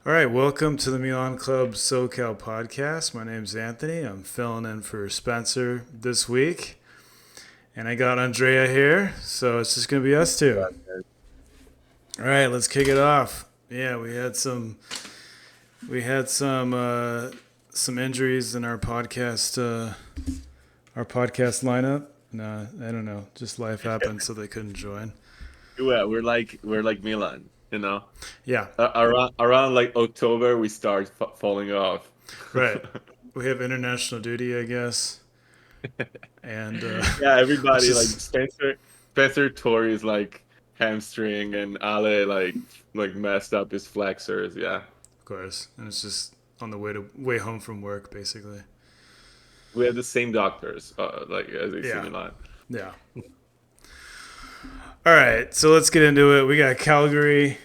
All right, welcome to the Milan Club SoCal podcast. My name's Anthony. I'm filling in for Spencer this week, and I got Andrea here, so it's just gonna be us two. All right, let's kick it off. Yeah, we had some injuries in our podcast lineup. No, I don't know. Just life happened, so they couldn't join. Yeah, we're like Milan, you know. Yeah, Around like October, we start falling off. right. We have international duty, I guess, and Yeah, which everybody like is Spencer tore his like hamstring, and Ale like messed up his flexors. Yeah, of course, and it's just on the way home from work, basically. we had the same doctors, like as AC Yeah, Milan. yeah. All right, so let's get into it. We got Calgary.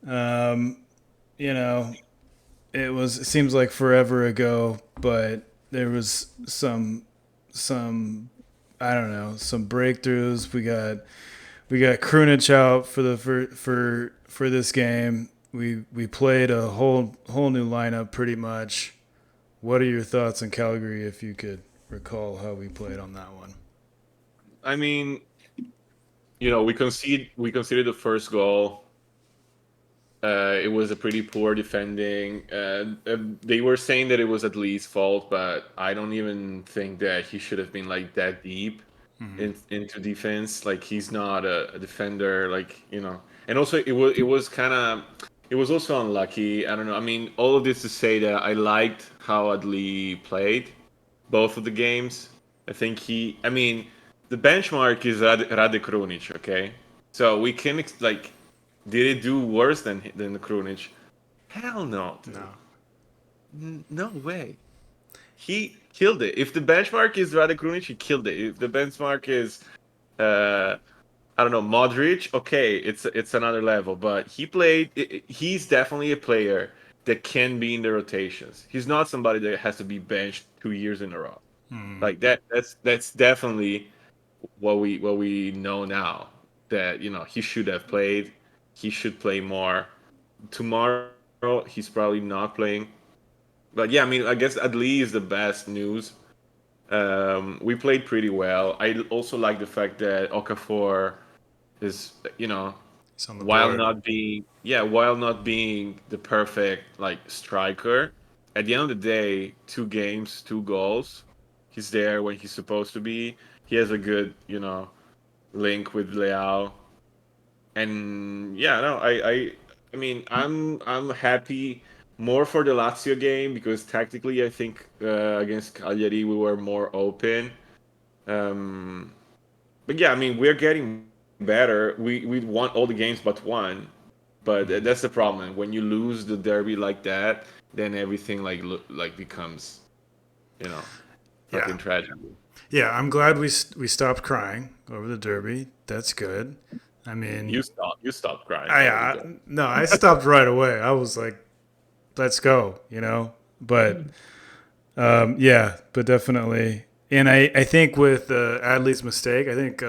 Um, you know, it seems like forever ago, but there was some I don't know some breakthroughs. We got Krunic out for this game. We played a whole new lineup pretty much. What are your thoughts on Calgary if you could recall how we played on that one? I mean, we conceded the first goal. It was a pretty poor defending. They were saying that it was at Lee's fault, but I don't even think that he should have been like that deep into defense. Like he's not a defender. And also it was kind of it was also unlucky. I don't know. I mean, all of this to say that I liked how Adli played both of the games. I think I mean, the benchmark is Rade Krunic. Okay, so we can did it do worse than Krunic? Hell no, dude. No. No way. He killed it. If the benchmark is Rade Krunic, he killed it. If the benchmark is uh I don't know, Modric, okay, it's another level, but he's definitely a player that can be in the rotations. He's not somebody that has to be benched 2 years in a row. Like that's definitely what we know now, that he should have played. He should play more. Tomorrow he's probably not playing. But yeah, I mean, I guess Adli is the best news. We played pretty well. I also like the fact that Okafor is, He's on the while board. not being the perfect like striker, at the end of the day, 2 games, 2 goals. He's there when he's supposed to be. He has a good, link with Leao. And yeah, no, I mean, I'm happy more for the Lazio game because tactically, I think against Cagliari we were more open. Um, but yeah, I mean, we're getting better. We won all the games but one, but that's the problem. When you lose the derby like that, then everything like becomes, you know, Yeah, fucking tragedy. yeah. I'm glad we stopped crying over the Derby. That's good. I mean, You stop crying I, over the I derby. no, I stopped right away. I was like, let's go, But yeah, but definitely. And I think with Adley's mistake, I think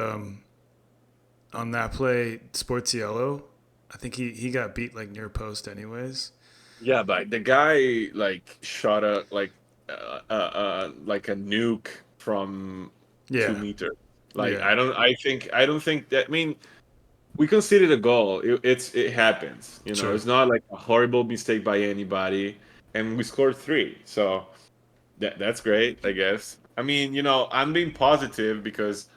on that play, Sportiello, I think he got beat like near post anyways. Yeah, but the guy like shot like a nuke from two Yeah, meters. Like yeah, I don't think that. I mean, we considered a goal. It happens. sure. It's not like a horrible mistake by anybody, and we scored three. So that's great, I guess. I mean, I'm being positive because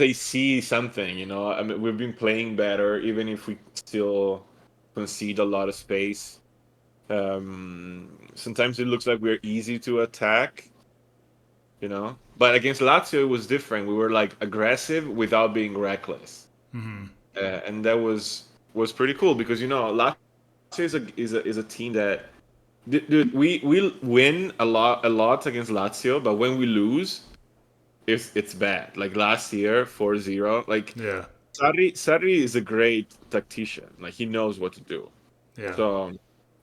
I see something. I mean, we've been playing better, even if we still concede a lot of space. Sometimes it looks like we're easy to attack. But against Lazio, it was different. We were like aggressive without being reckless, and that was pretty cool because Lazio is a team that, dude, we win a lot against Lazio, but when we lose, it's bad. Like last year, 4-0. Like Yeah, Sarri is a great tactician. Like he knows what to do. yeah, So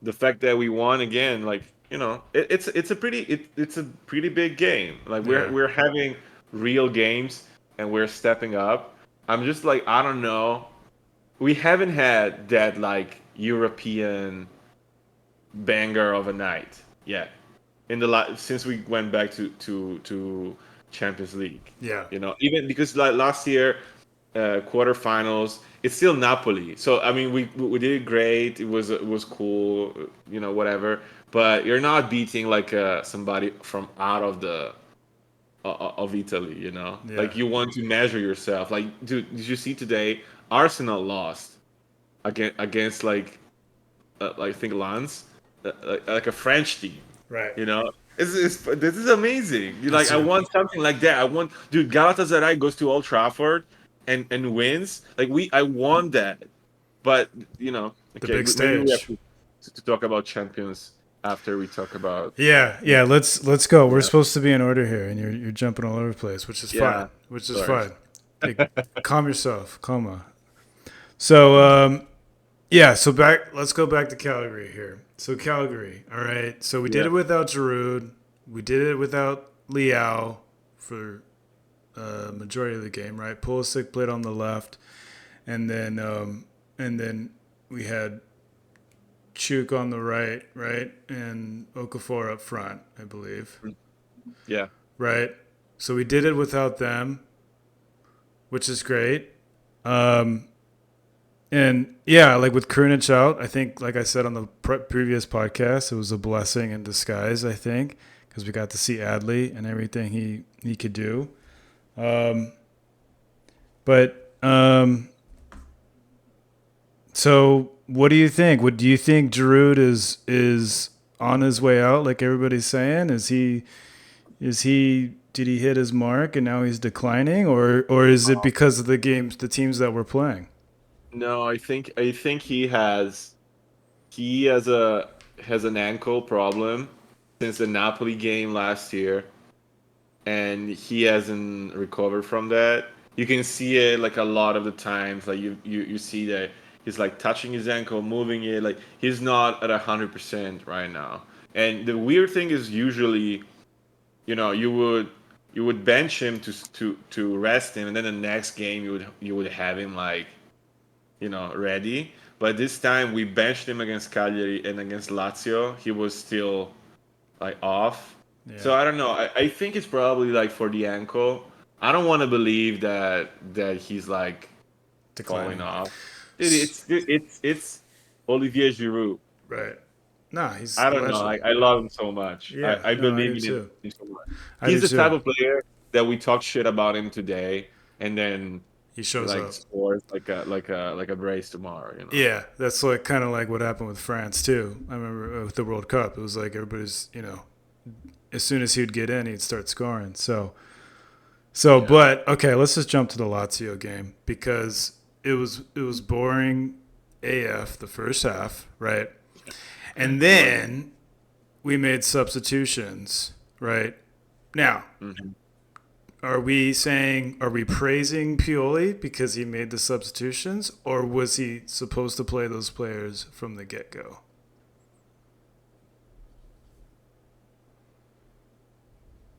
the fact that we won again, like it's a pretty big game. Like we're yeah. we're having real games and we're stepping up. I'm just like, I don't know. We haven't had that, like, European banger of a night yet. Since we went back to Champions League, Yeah. even because like last year, quarterfinals, it's still Napoli. So I mean, we did great. It was cool, whatever. But you're not beating like somebody from out of the of Italy. Yeah. Like you want to measure yourself. Like, dude, did you see today? Arsenal lost against like I think Lens, like a French team. Right. You know, this is amazing. It's I want something like that. Dude, Galatasaray goes to Old Trafford and wins. I want that. But the okay, big maybe we have stage. to talk about champions after we talk about. Yeah, yeah. Let's go. We're Yeah, supposed to be in order here, and you're jumping all over the place, which is fine. yeah. Which is Sorry. fine. Hey, calm yourself, calma. So yeah. So back. Let's go back to Calgary here. So Calgary. All right. So we did Yeah. it without Giroud. We did it without Liao for majority of the game. Right. Pulisic played on the left, and then we had Chuk on the right, right, and Okafor up front, I believe. Yeah. Right. So we did it without them, which is great. Um, and yeah, like with Krunic out, I think, like I said on the previous podcast, it was a blessing in disguise. I think because we got to see Adley and everything he could do. Um, but so what do you think? What do you think? Giroud is on his way out, like everybody's saying? Is he did he hit his mark and now he's declining, or is it because of the teams that we're playing? No, I think he has an ankle problem since the Napoli game last year, and he hasn't recovered from that. You can see it like a lot of the times, like you see that he's like touching his ankle, moving it, like he's not at 100% right now. And the weird thing is usually, you would bench him to rest him, and then the next game you would have him like ready. But this time we benched him against Cagliari and against Lazio. He was still like off. Yeah, So I don't know. I think it's probably like for the ankle. I don't want to believe that he's like falling declining. off. Dude, S- it's Olivier Giroud. Right. Nah, he's I a don't know. legend. I love him so much. Yeah, I no, I believe do in too. him so much. I do He's the type too. of player that we talk shit about him today, and then He he shows like up. scores like a brace tomorrow. Yeah, that's like kind of like what happened with France too. I remember with the World Cup, it was like everybody's, as soon as he'd get in, he'd start scoring. So, Yeah. but okay, let's just jump to the Lazio game because it was boring AF the first half, right? And It was. then we made substitutions, right? Now, Mhm. are we praising Pioli because he made the substitutions, or was he supposed to play those players from the get go?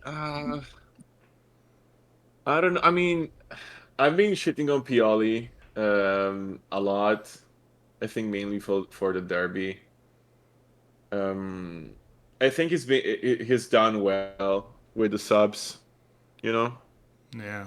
Uh, I don't know. I mean, I've been shitting on Pioli a lot. I think mainly for the derby. Um, I think he's done well with the subs. You know, Yeah,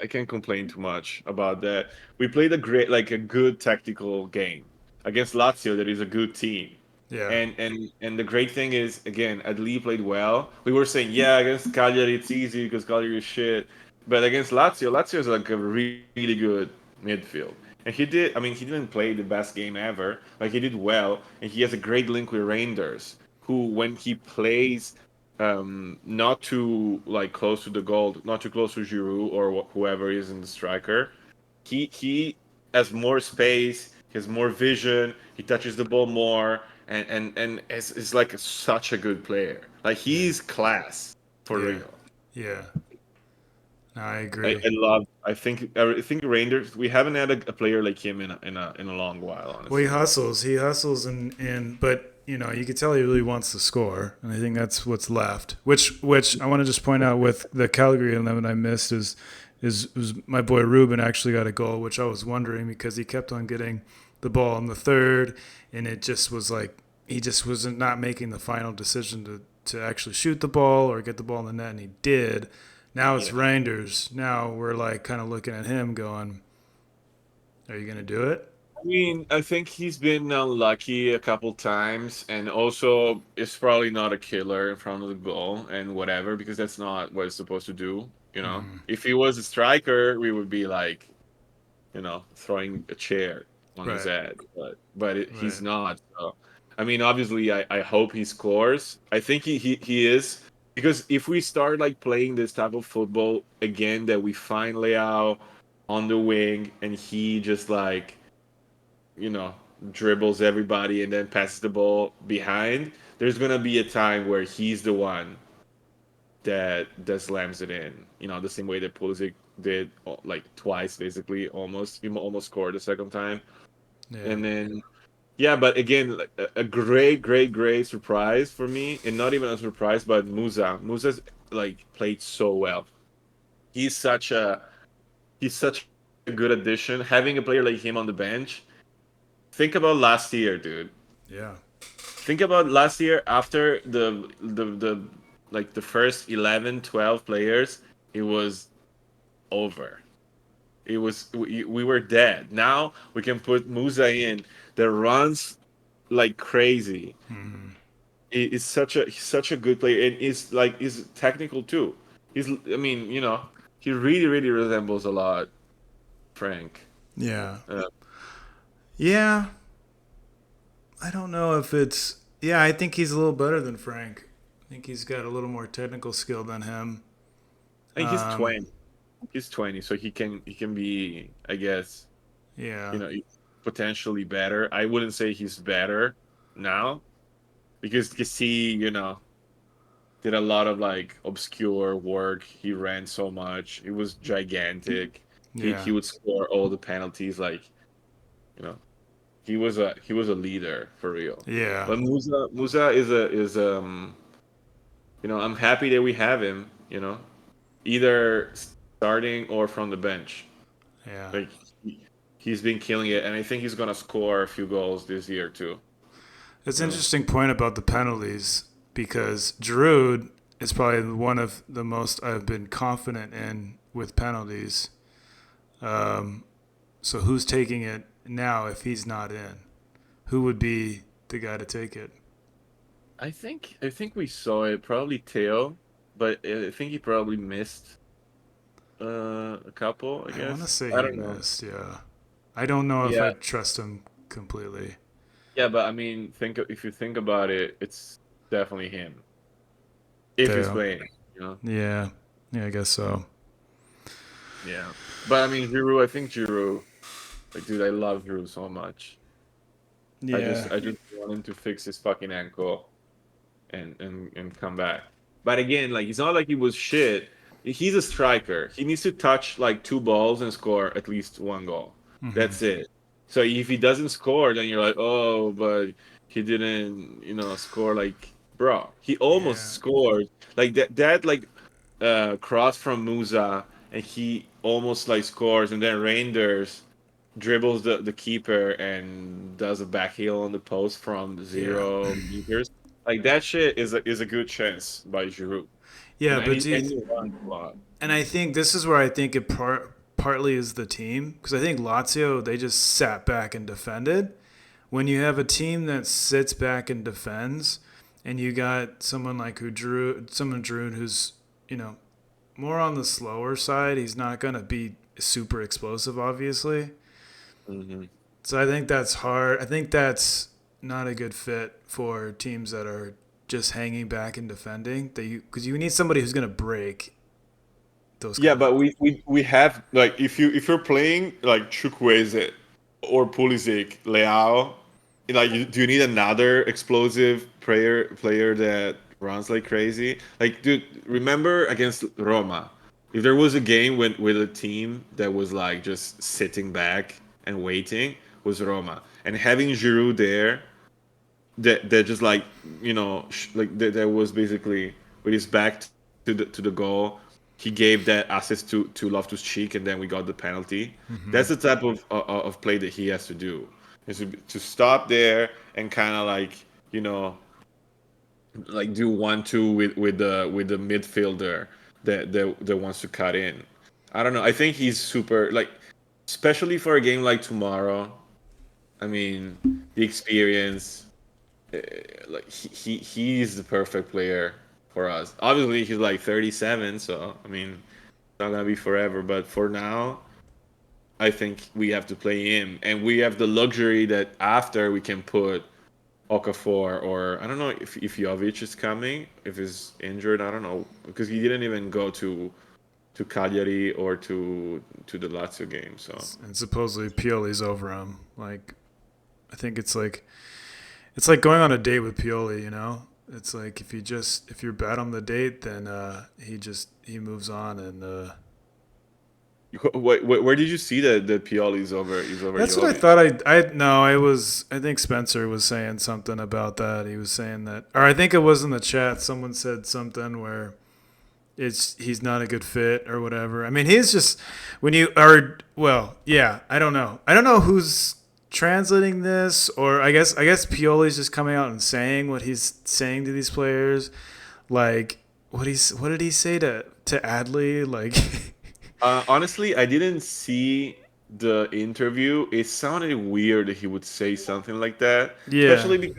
I can't complain too much about that. We played a good tactical game against Lazio. That is a good team. yeah, And the great thing is, again, Adli played well. We were saying, yeah, against Cagliari it's easy because Cagliari is shit, but against Lazio is like a really good midfield. And he did. I mean, he didn't play the best game ever, but he did well, and he has a great link with Reinders, who when he plays, not too like close to the goal, not too close to Giroud or whoever is in the striker, he has more space, he has more vision, he touches the ball more, and is like such a good player. Like yeah, he's class for yeah, real. yeah. No, I I, agree. I love. I think Rangers. We haven't had a player like him in a long while, Well, he honestly. hustles. He hustles, and but you can tell he really wants to score, and I think that's what's left. Which I want to just point out with the Calgary 11 I missed is was my boy Ruben actually got a goal, which I was wondering because he kept on getting the ball in the third, and it just was like he just wasn't not making the final decision to actually shoot the ball or get the ball in the net, and he did. Now it's Yeah. Reinders. Now we're like kind of looking at him going, "Are you gonna do it?" I mean, I think he's been unlucky a couple times, and also it's probably not a killer in front of the goal and whatever, because that's not what it's supposed to do. If he was a striker, we would be like, throwing a chair on his Right, head, but he's right. not. So, I mean, obviously, I hope he scores. I think he is, because if we start like playing this type of football again, that we find Leao on the wing and he just like you know, dribbles everybody and then passes the ball behind, there's gonna be a time where he's the one that slams it in. The same way that Pulisic did like twice, basically, almost. He almost scored the second time, Yeah, and then yeah, but again, like, a great, great, great surprise for me, and not even a surprise, but Musa. Musa's like played so well. He's such a he's such a good addition. Having a player like him on the bench. Think about last year, dude. yeah. Think about last year after the like the first 11, 12 players, it was over. We were dead. Now we can put Musa in that runs like crazy. Mm, Is he's such a good player, and is technical too. I mean, he really, really resembles a lot Frank. yeah, Uh, yeah. I don't know if it's. Yeah, I think he's a little better than Frank. I think he's got a little more technical skill than him. I think he's Um, 20. He's 20, so he can be, I guess, you yeah, know, potentially better. I wouldn't say he's better now because he, did a lot of like obscure work. He ran so much. He was gigantic. He yeah, would score all the penalties. Like, you know, he was a leader for real. yeah, But Musa I'm happy that we have him. Either starting or from the bench. yeah. Like he's been killing it, and I think he's gonna score a few goals this year too. It's You an know, interesting point about the penalties because Giroud is probably one of the most I've been confident in with penalties. Um, so who's taking it now if he's not in? Who would be the guy to take it? I think we saw it probably Theo, but I think he probably missed a couple. I I want to guess say I he don't know. missed. Yeah, I don't know if I Yeah, trust him completely. yeah, but I mean, if you think about it, it's definitely him if he's Theo. playing. You know, Yeah, yeah, I guess so. yeah. But I mean, Giroud. I think Giroud. Like, dude, I love Giroud so much. I Yeah, just I just want him to fix his fucking ankle and come back. But again, like it's not like he was shit. He's a striker. He needs to touch like two balls and score at least one goal. That's it. So if he doesn't score, then you're like, oh, but he didn't, score. Like, bro, he almost yeah, scored. Like that like cross from Musa, and he almost like scores, and then Reinders dribbles the keeper and does a back heel on the post from yeah, 0 meters. Like that shit is a good chance by Giroud, yeah. and But he do you, and he runs a lot. and I think this is where I think it partly is the team because I think Lazio they just sat back and defended. When you have a team that sits back and defends, and you got someone Drew who's you know more on the slower side, he's not gonna be super explosive, obviously. Hmm. So I think that's hard. I think that's not a good fit for teams that are just hanging back and defending. That you because you need somebody who's gonna break those Yeah, kind of. but we have like if you're playing like Chukwueze or Pulisic, Leao, do you need another explosive player that runs like crazy? Like, dude, remember against Roma, if there was a game with a team that was like just sitting back and waiting, was Roma, and having Giroud there that just like like that was basically with his back to the goal. He gave that assist to Loftus Cheek, and then we got the penalty. Mm-hmm. That's the type of play that he has to do. is to stop there and kind of like, you know, like do 1-2 with the midfielder that wants to cut in. I don't know. I think he's super like, especially for a game like tomorrow. I mean, the experience, like he's the perfect player for us. Obviously, he's like 37, so I mean, it's not gonna be forever. But for now, I think we have to play him, and we have the luxury that after we can put Okafor, or I don't know if Jovic is coming, if he's injured. I don't know because he didn't even go to Cagliari or to the Lazio game. So And supposedly Pioli's over him. Like, I think it's like going on a date with Pioli. You know, it's like if you're bad on the date, then he moves on, and where did you see that Pioli is over that's what I Jovic? thought. I no, I was. I think Spencer was saying something about that. He was saying that, or I think it was in the chat. Someone said something where he's not a good fit or whatever. I mean, he's just when you are well, yeah. I don't know. I don't know who's translating this, or I guess Pioli's just coming out and saying what he's saying to these players. Like what did he say to Adley? Like Honestly, I didn't see the interview. It sounded weird that he would say something like that, yeah, especially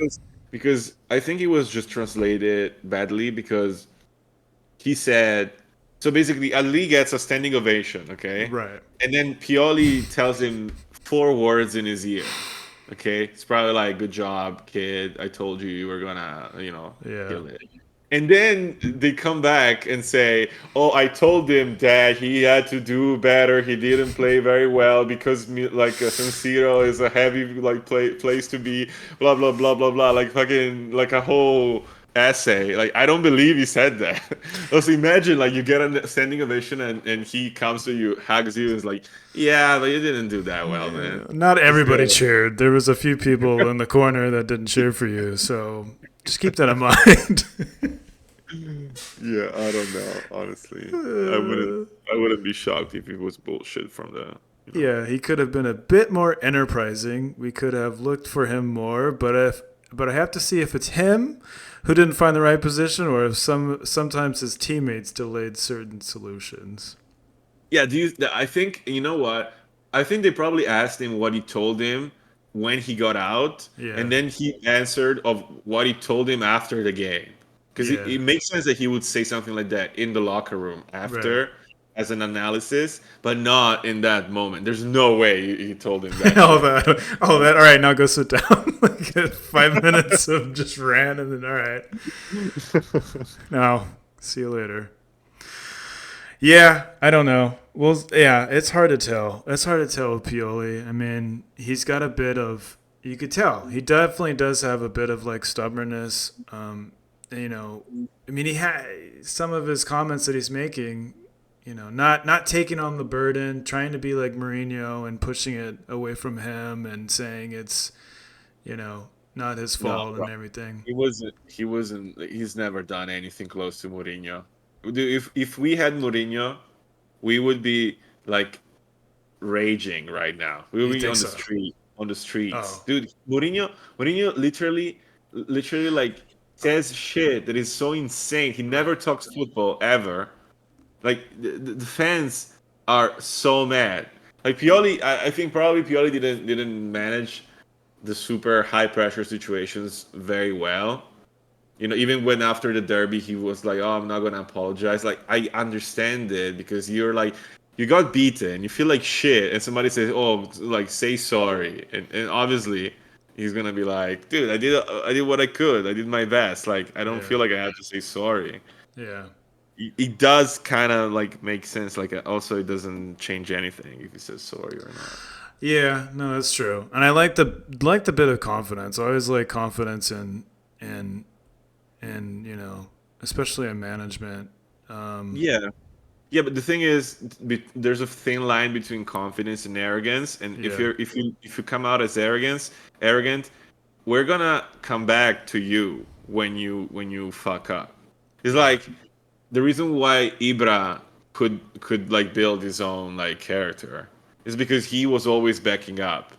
because I think it was just translated badly because he said so basically Ali gets a standing ovation, okay? right. And then Pioli tells him 4 words in his ear. Okay? It's probably like good job, kid. I told you you were gonna, Yeah. kill it. And then they come back and say, "Oh, I told him that he had to do better. He didn't play very well because San Siro is a heavy like place to be. Blah blah blah blah blah. Like fucking like a whole essay. Like I don't believe he said that. Also, imagine like you get a standing ovation and he comes to you, hugs you, and is like, "Yeah, but you didn't do that well, man. Yeah, not Just everybody go." cheered. There was a few people in the corner that didn't cheer for you, so just keep that in mind. Yeah, I don't know. Honestly, I wouldn't. Uh, I wouldn't be shocked if it was bullshit from the. yeah, he could have been a bit more enterprising. We could have looked for him more, but I have to see if it's him who didn't find the right position, or if sometimes his teammates delayed certain solutions. Yeah. Do you? I think you know what. I think they probably asked him what he told him when he got out, Yeah, and then he answered of what he told him after the game. Because yeah, it makes sense that he would say something like that in the locker room right. after, as an analysis, but not in that moment. There's no way he told him that all shit. that, all that. All right, now go sit down. Like 5 minutes of just ran, and then all right. Now, see you later. Yeah, I don't know. Well, yeah, it's hard to tell. It's hard to tell with Pioli. I mean, he's got a bit of. You could tell he definitely does have a bit of like stubbornness. You know, I mean, he had some of his comments that he's making. You know, not taking on the burden, trying to be like Mourinho and pushing it away from him and saying it's not his No, fault and everything. he wasn't. He wasn't. He's never done anything close to Mourinho. If we had Mourinho, we would be like raging right now. We would You be think on the so? street, on the streets, Oh, dude. Mourinho, literally like says shit that is so insane. He never right. talks football ever. Like the fans are so mad. Like Pioli, I think probably Pioli didn't manage the super high pressure situations very well. Even when after the derby he was like, "Oh, I'm not gonna apologize." Like I understand it because you're like, you got beaten, you feel like shit, and somebody says, "Oh, like say sorry," and obviously he's gonna be like, "Dude, I did what I could. I did my best. Like I don't Yeah, feel like I have to say sorry." yeah. It does kind of like make sense. Like also, it doesn't change anything if he says sorry or not. Yeah, no, that's true. And I like the bit of confidence. I always like confidence in especially in management. Um, Yeah. Yeah, but the thing is, there's a thin line between confidence and arrogance, and if yeah, you come out as arrogant, we're gonna come back to you when you fuck up. It's yeah, like the reason why Ibra could like build his own like character is because he was always backing up.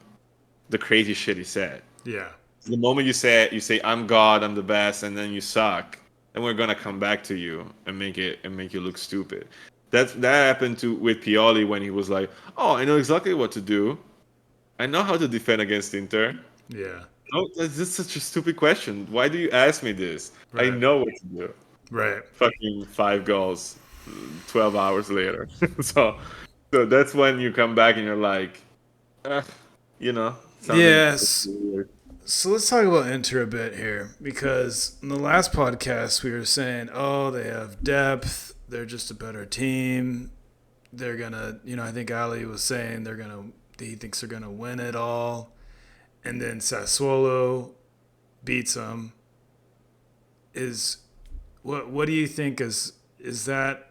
the crazy shit he said. Yeah. The moment you say I'm God, I'm the best, and then you suck, then we're gonna come back to you and make you look stupid. That happened to with Pioli when he was like, "Oh, I know exactly what to do. I know how to defend against Inter." Yeah. No, that's just such a stupid question. Why do you ask me this? I Right. know what to do. Right. Fucking 5 goals, 12 hours later. so, so that's when you come back and you're like, uh, sounding Yes. weird. So let's talk about Inter a bit here because in the last podcast we were saying, oh, they have depth. They're just a better team. They're gonna, I think Ali was saying he thinks they're gonna win it all. And then Sassuolo beats them. Is what do you think is that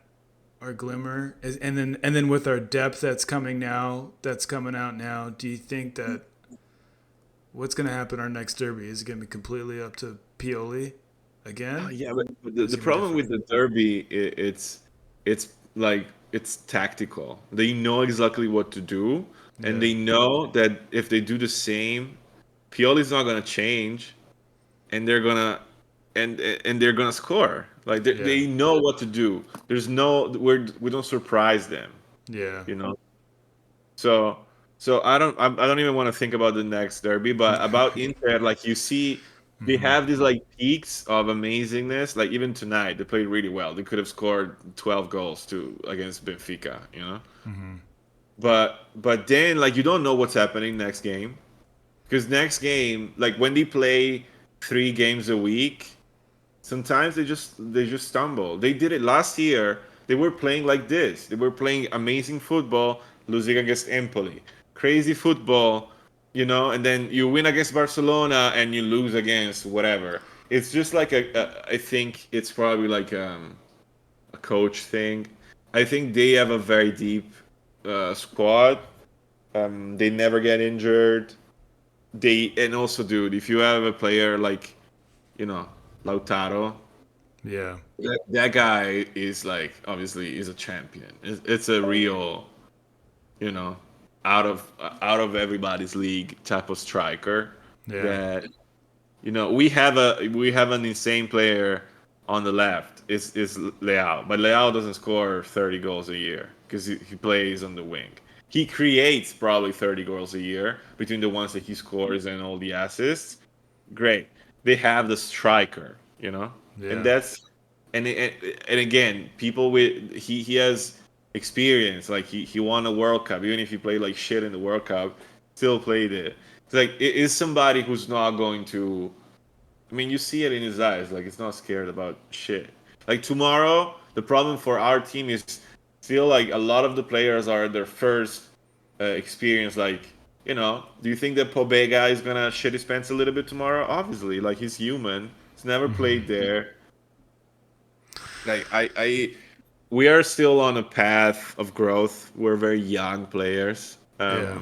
our glimmer? And then with our depth that's coming out now, do you think that what's going to happen our next derby? Is it going to be completely up to Pioli again? Yeah, but Or the, is it the going to be problem different? with the derby, it's like it's tactical. They know exactly what to do, and Yeah. they know that if they do the same, Pioli's not gonna change, and they're gonna score. Like Yeah. they know what to do. There's no we don't surprise them, Yeah. you know. So I don't even want to think about the next derby, but about Inter, like you see, they Hmm. have these like peaks of amazingness. Like even tonight, they played really well. They could have scored 12 goals to against Benfica. Hmm. But then like you don't know what's happening next game because next game, like when they play 3 games a week, sometimes they just stumble. They did it last year. They were playing like this. They were playing amazing football, losing against Empoli. Crazy football, and then you win against Barcelona and you lose against whatever. It's just like I think it's probably like a coach thing. I think they have a very deep squad. They never get injured. And also, dude, if you have a player like you know Lautaro, Yeah. that guy is like obviously is a champion. It's a real, you know, out of everybody's league type of striker. Yeah. That we have an insane player on the left. Is Leao, but Leao doesn't score 30 goals a year because he plays on the wing. He creates probably 30 goals a year between the ones that he scores and all the assists. Great. They have the striker, and Yeah. that's and again, people with he has experience. Like he won a World Cup, even if he played like shit in the World Cup, still played it. It's like it is somebody who's not going to. I mean, you see it in his eyes. Like it's not scared about shit. Like tomorrow, the problem for our team is feel like a lot of the players are their first experience. Like do you think that Pobega is gonna shit his pants a little bit tomorrow? Obviously, like he's human. He's never Hmm. played there. Like we are still on a path of growth. We're very young players. Yeah.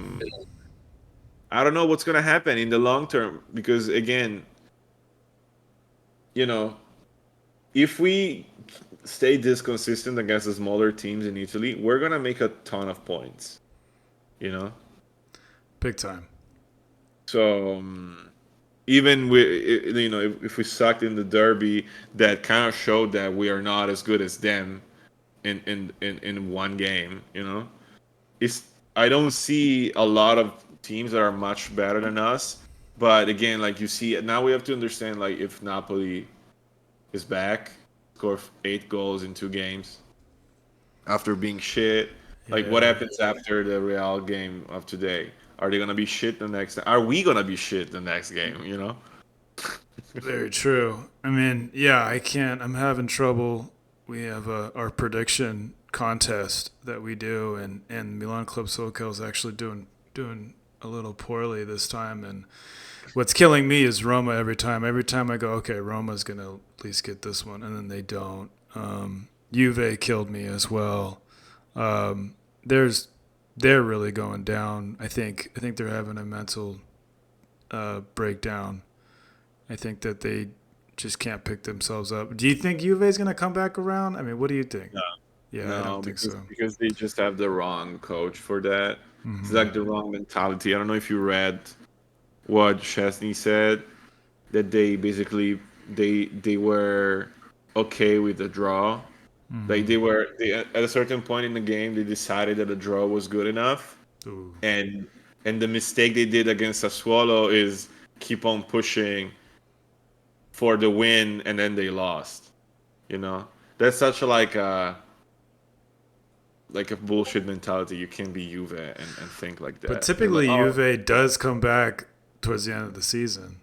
I don't know what's gonna happen in the long term because again, you know, if we stay this consistent against the smaller teams in Italy, we're gonna make a ton of points. You know, Big time. so even if we sucked in the derby, that kind of showed that we are not as good as them in one game. It's I don't see a lot of teams that are much better than us. But again, like you see, now we have to understand like if Napoli is back, score 8 goals in 2 games after being shit. Like what Yeah. happens after the Real game of today? Are they gonna be shit the next? Are we gonna be shit the next game? Very true. I mean, yeah, I can't. I'm having trouble. We have our prediction contest that we do, and Milan Club Soco is actually doing a little poorly this time. And what's killing me is Roma every time. Every time I go, okay, Roma's gonna at least get this one, and then they don't. Juve killed me as well. Um, there's they're really going down. I think they're having a mental breakdown. I think that they just can't pick themselves up. Do you think Juve is going to come back around? I mean, what do you think? No, Yeah, I no, don't think because so. because they just have the wrong coach for that. It's Hmm. like the wrong mentality. I don't know if you read. what Chesney said, that they basically they were okay with the draw. Like at a certain point in the game they decided that a draw was good enough, Ooh. and the mistake they did against Sassuolo is keep on pushing for the win and then they lost. You know, that's such a like a bullshit mentality. You can't be Juve and think like But that. You're like, typically, oh, Juve does come back towards the end of the season.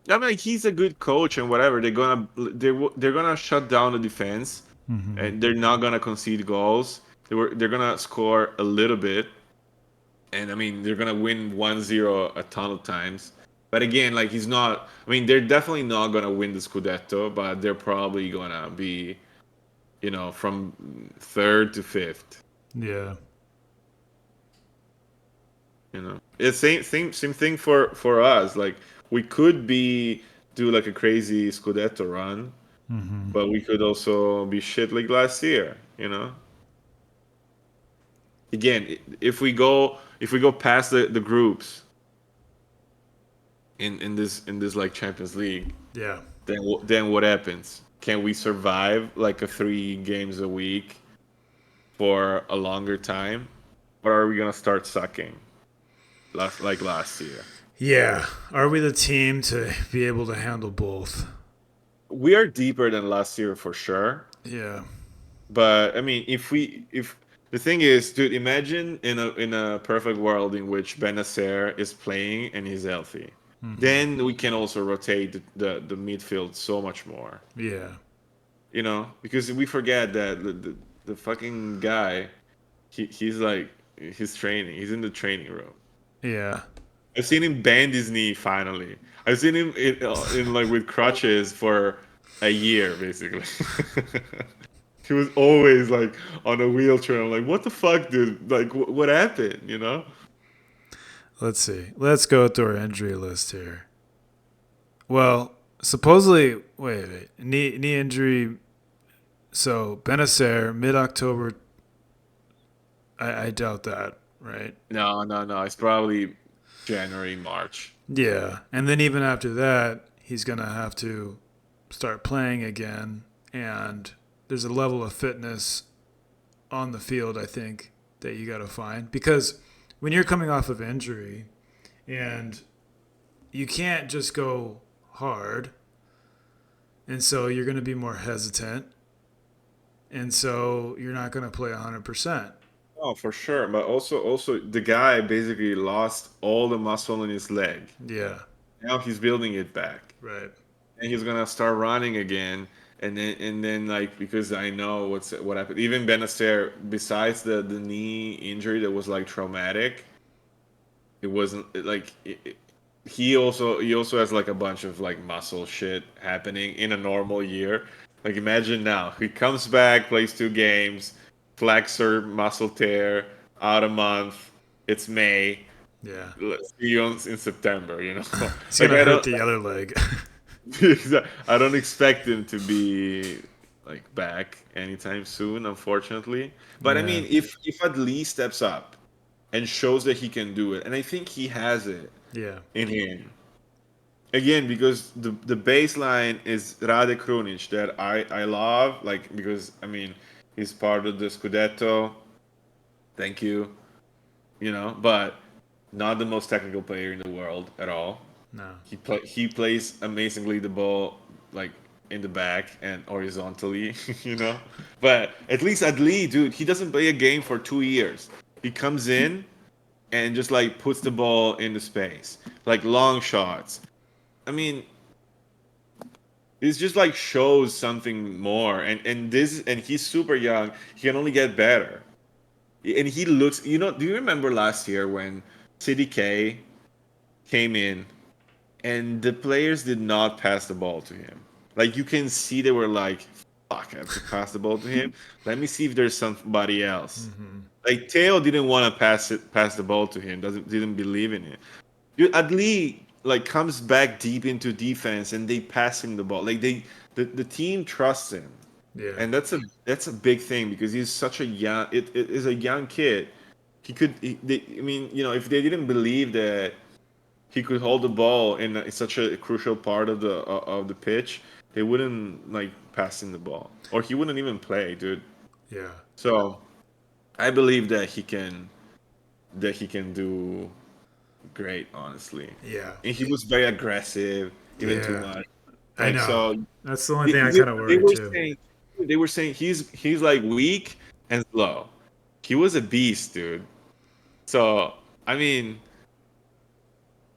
I mean, he's a good coach and whatever. They're gonna shut down the defense, and they're not gonna concede goals. They're gonna score a little bit, and I mean they're gonna win 1-0 a ton of times. But again, like he's not. I mean, they're definitely not gonna win the Scudetto, but they're probably gonna be, from third to fifth. Yeah. It's same thing for us. Like we could be do like a crazy Scudetto run, but we could also be shit like last year. Again, if we go past the groups in this like Champions League, Yeah. then what happens? Can we survive like a 3 games a week for a longer time, or are we gonna start sucking last year? Yeah. Are we the team to be able to handle both? We are deeper than last year for sure. Yeah. But I mean, if the thing is, dude, imagine in a perfect world in which Benacer is playing and he's healthy, then we can also rotate the midfield so much more. Yeah. Because we forget that the fucking guy, he's like he's in the training room. Yeah. I've seen him bend his knee finally. I've seen him in like with crutches for a year basically. He was always like on a wheelchair. I'm like, what the fuck, dude? Like, what happened? Let's see. Let's go through our injury list here. Well, supposedly, wait. Knee injury. So, Benacer, mid October. I doubt that, right? No, no, no. It's probably January, March. Yeah. And then even after that, he's going to have to start playing again. And there's a level of fitness on the field, I think, that you got to find. Because when you're coming off of injury and you can't just go hard, and so you're going to be more hesitant, and so you're not going to play 100%. Oh, for sure. But also the guy basically lost all the muscle in his leg. Yeah, Now he's building it back, right. and he's gonna start running again. And then like because I know what happened. Even Benacer, besides the knee injury that was like traumatic, it wasn't like he also has like a bunch of like muscle shit happening in a normal year. Like imagine now he comes back, plays 2 games, flexor muscle tear, out a month. It's May. Yeah. Let's see you in September. It's going Like to I hurt don't. the other leg. I don't expect him to be like back anytime soon, unfortunately. But I Yeah. mean, if Adli steps up and shows that he can do it, and I think he has it Yeah. in him. Again, because the baseline is Rade Krunic that I love, like because I mean he's part of the Scudetto. Thank you, but not the most technical player in the world at all. No. He plays amazingly the ball like in the back and horizontally, you know. But at least Adli, dude, he doesn't play a game for 2 years. He comes in and just like puts the ball in the space, like long shots. I mean, it's just like shows something more. And he's super young. He can only get better. And he looks. Do you remember last year when CDK came in and the players did not pass the ball to him? Like you can see they were like, "Fuck, I have to pass the ball to him. Let me see if there's somebody else." Like Teo didn't want to pass the ball to him. Didn't believe in it. Dude, Adli like comes back deep into defense and they pass him the ball. Like the team trusts him, Yeah. and that's a big thing because he's such a it is a young kid. He could. I mean, if they didn't believe that he could hold the ball in such a crucial part of the pitch, they wouldn't like passing the ball, or he wouldn't even play, dude. Yeah. So I believe that he can do great, honestly. Yeah. And he was very aggressive, even too Yeah. much. I Like know. so, That's the only they, thing I they, kind of they worry were too. saying he's like weak and slow. He was a beast, dude. So I mean,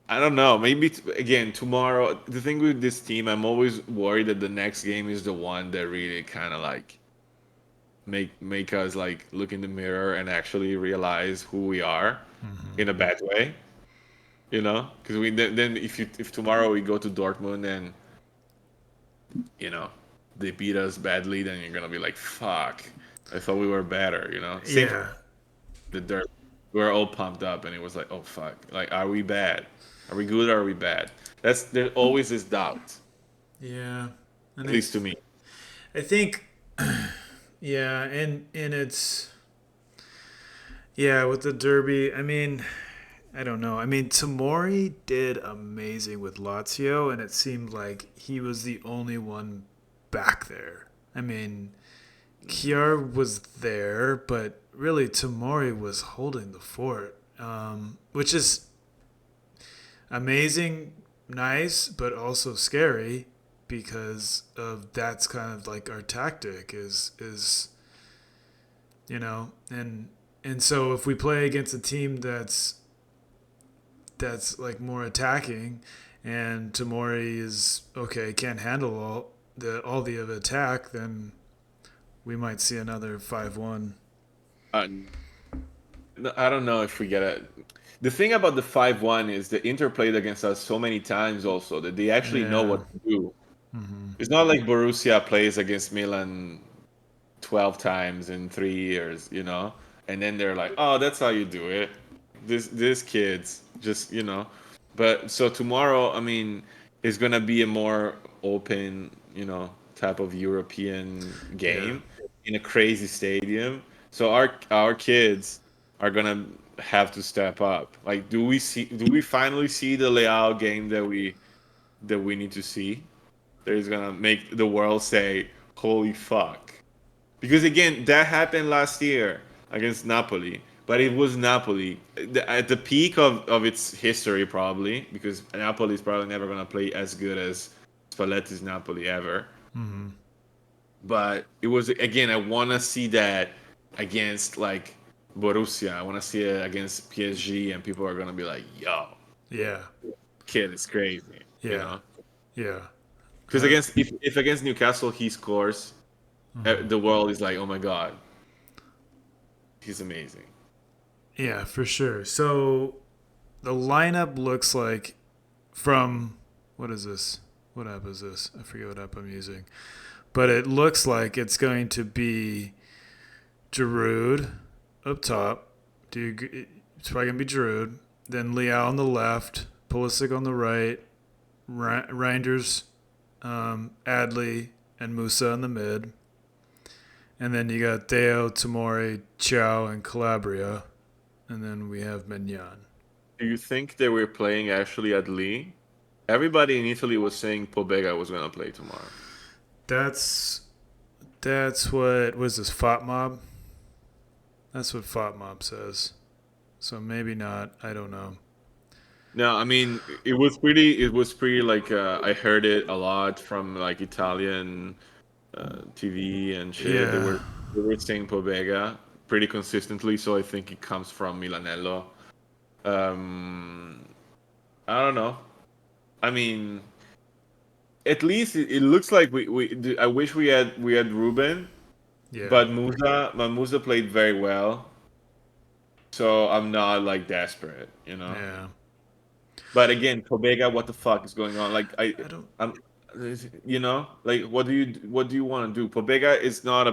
I don't know. Maybe again tomorrow. The thing with this team, I'm always worried that the next game is the one that really kind of like make us like look in the mirror and actually realize who we are Hmm. in a bad way. Because then if tomorrow we go to Dortmund and you know they beat us badly, then you're gonna be like, fuck. I thought we were better. Same for Yeah. the dirt. We were all pumped up, and it was like, oh fuck. Like, are we bad? Are we good or are we bad? There's always this doubt, Yeah. And at least to me. I think yeah, and it's yeah, with the derby, I mean, I don't know. I mean, Tamori did amazing with Lazio, and it seemed like he was the only one back there. I mean, Kiar was there, but really Tamori was holding the fort, which is amazing, nice, but also scary because of that's kind of like our tactic is and so if we play against a team that's like more attacking, and Tamori is okay, can't handle all the of attack, then we might see another 5-1. Uh, no, I don't know if we get it. The thing about the 5-1 is the Inter played against us so many times also that they actually know Yeah. what to do. Hmm. It's not like Borussia plays against Milan 12 times in 3 years, and then they're like, oh, that's how you do it. This kids just. But so tomorrow, I mean, is gonna be a more open, type of European Yeah. game in a crazy stadium. So our kids are gonna have to step up. Like, do we finally see the Leao game that we need to see? That is gonna make the world say, "Holy fuck." Because again, that happened last year against Napoli, but it was Napoli at the peak of its history, probably, because Napoli is probably never going to play as good as Spalletti's Napoli ever. Hmm. But it was, again, I want to see that against like Borussia. I want to see it against PSG, and people are going to be like, yo, Yeah. kid is crazy, you Yeah. know? Yeah. Because Uh, if against Newcastle he scores, mhm. the world is like, oh my God, he's amazing. Yeah, for sure. So the lineup looks like from what is this? What app is this? I forget what app I'm using. But it looks like it's going to be Giroud up top. It's probably gonna be Giroud. Then Leao on the left, Pulisic on the right, Reinders, Adley, and Musa in the mid. And then you got Theo, Tamori, Chow, and Calabria. And then we have Mignon. Do you think they were playing actually at Lee? Everybody in Italy was saying Pobega was gonna play tomorrow. That's that's what was this Fot Mob? That's what Fot Mob says. So maybe not. I don't know. No, I mean it was pretty like I heard it a lot from like Italian TV and shit. They Yeah. were they were saying Pobega pretty consistently, so I think it comes from Milanello. Um, I don't know. I mean, at least it looks like I wish we had Ruben, Yeah. but Musa played very well. So I'm not like desperate. Yeah. But again, Pobega, what the fuck is going on? Like I don't. I'm, like what do you want to do? Pobega is not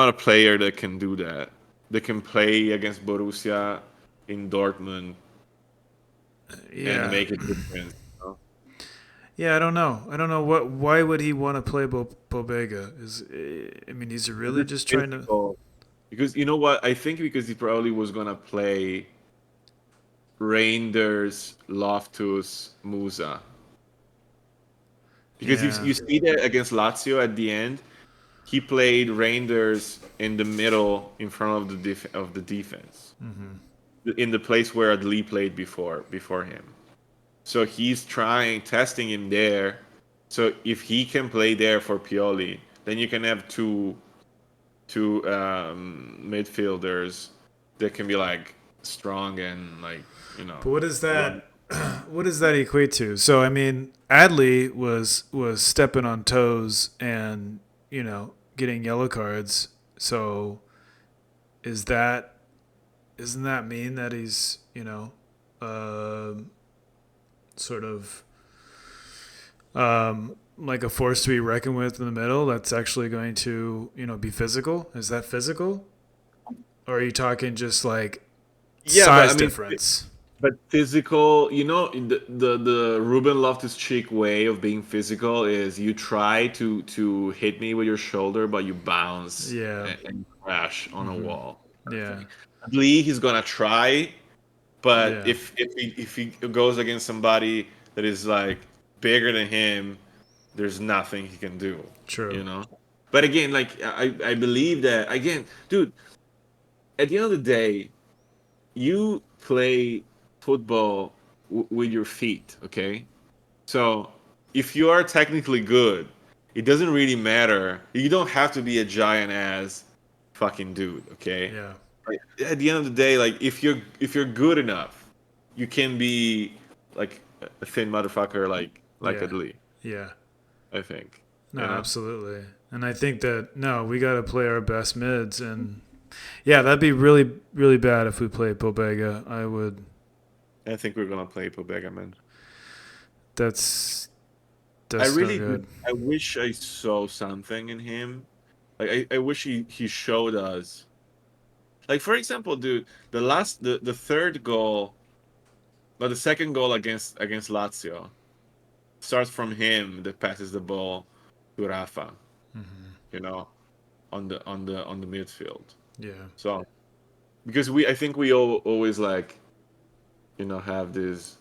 a player that can do that. That can play against Borussia in Dortmund and Yeah. make a difference. Yeah. I don't know. I don't know what. Why would he want to play Bobega? I mean, he's Because really it's just trying to. physical. Because you know what? I think because he probably was gonna play Reinders, Loftus, Musa. Because Yeah. you see that against Lazio at the end, he played Reinders in the middle in front of the defense, in the place where Adli played before him. So he's testing him there. So if he can play there for Pioli, then you can have two midfielders that can be like strong and like But what does run. that what does that equate to? So I mean, Adley was stepping on toes and getting yellow cards. So is that doesn't that mean that he's sort of like a force to be reckoned with in the middle? That's actually going to be physical. Is that physical, or are you talking just like Yeah, but I size mean, difference? but physical, the Ruben Loftus-Cheek way of being physical is you try to hit me with your shoulder, but you bounce Yeah. and crash on a wall. Kind of Yeah. thing. Lee, he's gonna try, but Yeah. if he goes against somebody that is like bigger than him, there's nothing he can do. True. You know. But again, like I believe that again, dude. At the end of the day, you play football with your feet, okay? So if you are technically good, it doesn't really matter. You don't have to be a giant ass fucking dude, okay? Yeah. Like, at the end of the day, like if you're good enough, you can be like a thin motherfucker like Yeah. Adli, Yeah. I think. No, You know? absolutely. And I think that no, we got to play our best mids, and yeah, that'd be really really bad if we played Pobega. I would. I think we're gonna play Pobega, man. That's I that's no really do. good. I wish I saw something in him. Like I wish he showed us. Like for example, dude, the third goal, but the second goal against Lazio starts from him that passes the ball to Rafa, you know, on the midfield. Yeah. So because I think we always like, have this.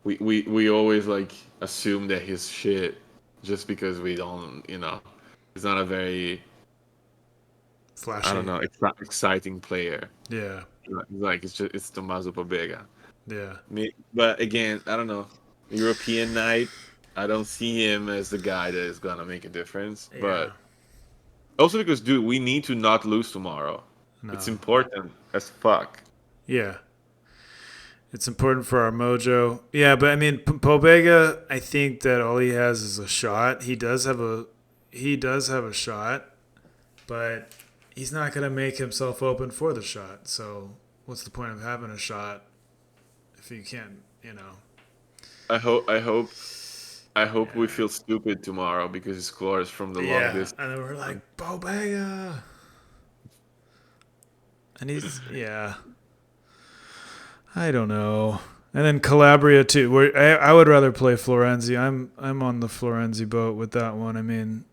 We always like assume that he's shit just because we don't, he's not a very, I don't Flashy. know, it's not exciting player. Yeah. Like it's Tommaso Pobega. Yeah. But again, I don't know. European night, I don't see him as the guy that is gonna make a difference. Yeah. But also because, dude, we need to not lose tomorrow. It's No. important as fuck. Yeah. It's important for our mojo. Yeah, but I mean, Pobega, I think that all he has is a shot. He does have a shot, but he's not going to make himself open for the shot. So, what's the point of having a shot if you can't, I hope I hope I hope we Yeah. feel stupid tomorrow because he scores from the long Yeah, distance. and then we're like, Pobega. And yeah, I don't know. And then Calabria too. I would rather play Florenzi. I'm on the Florenzi boat with that one. I mean,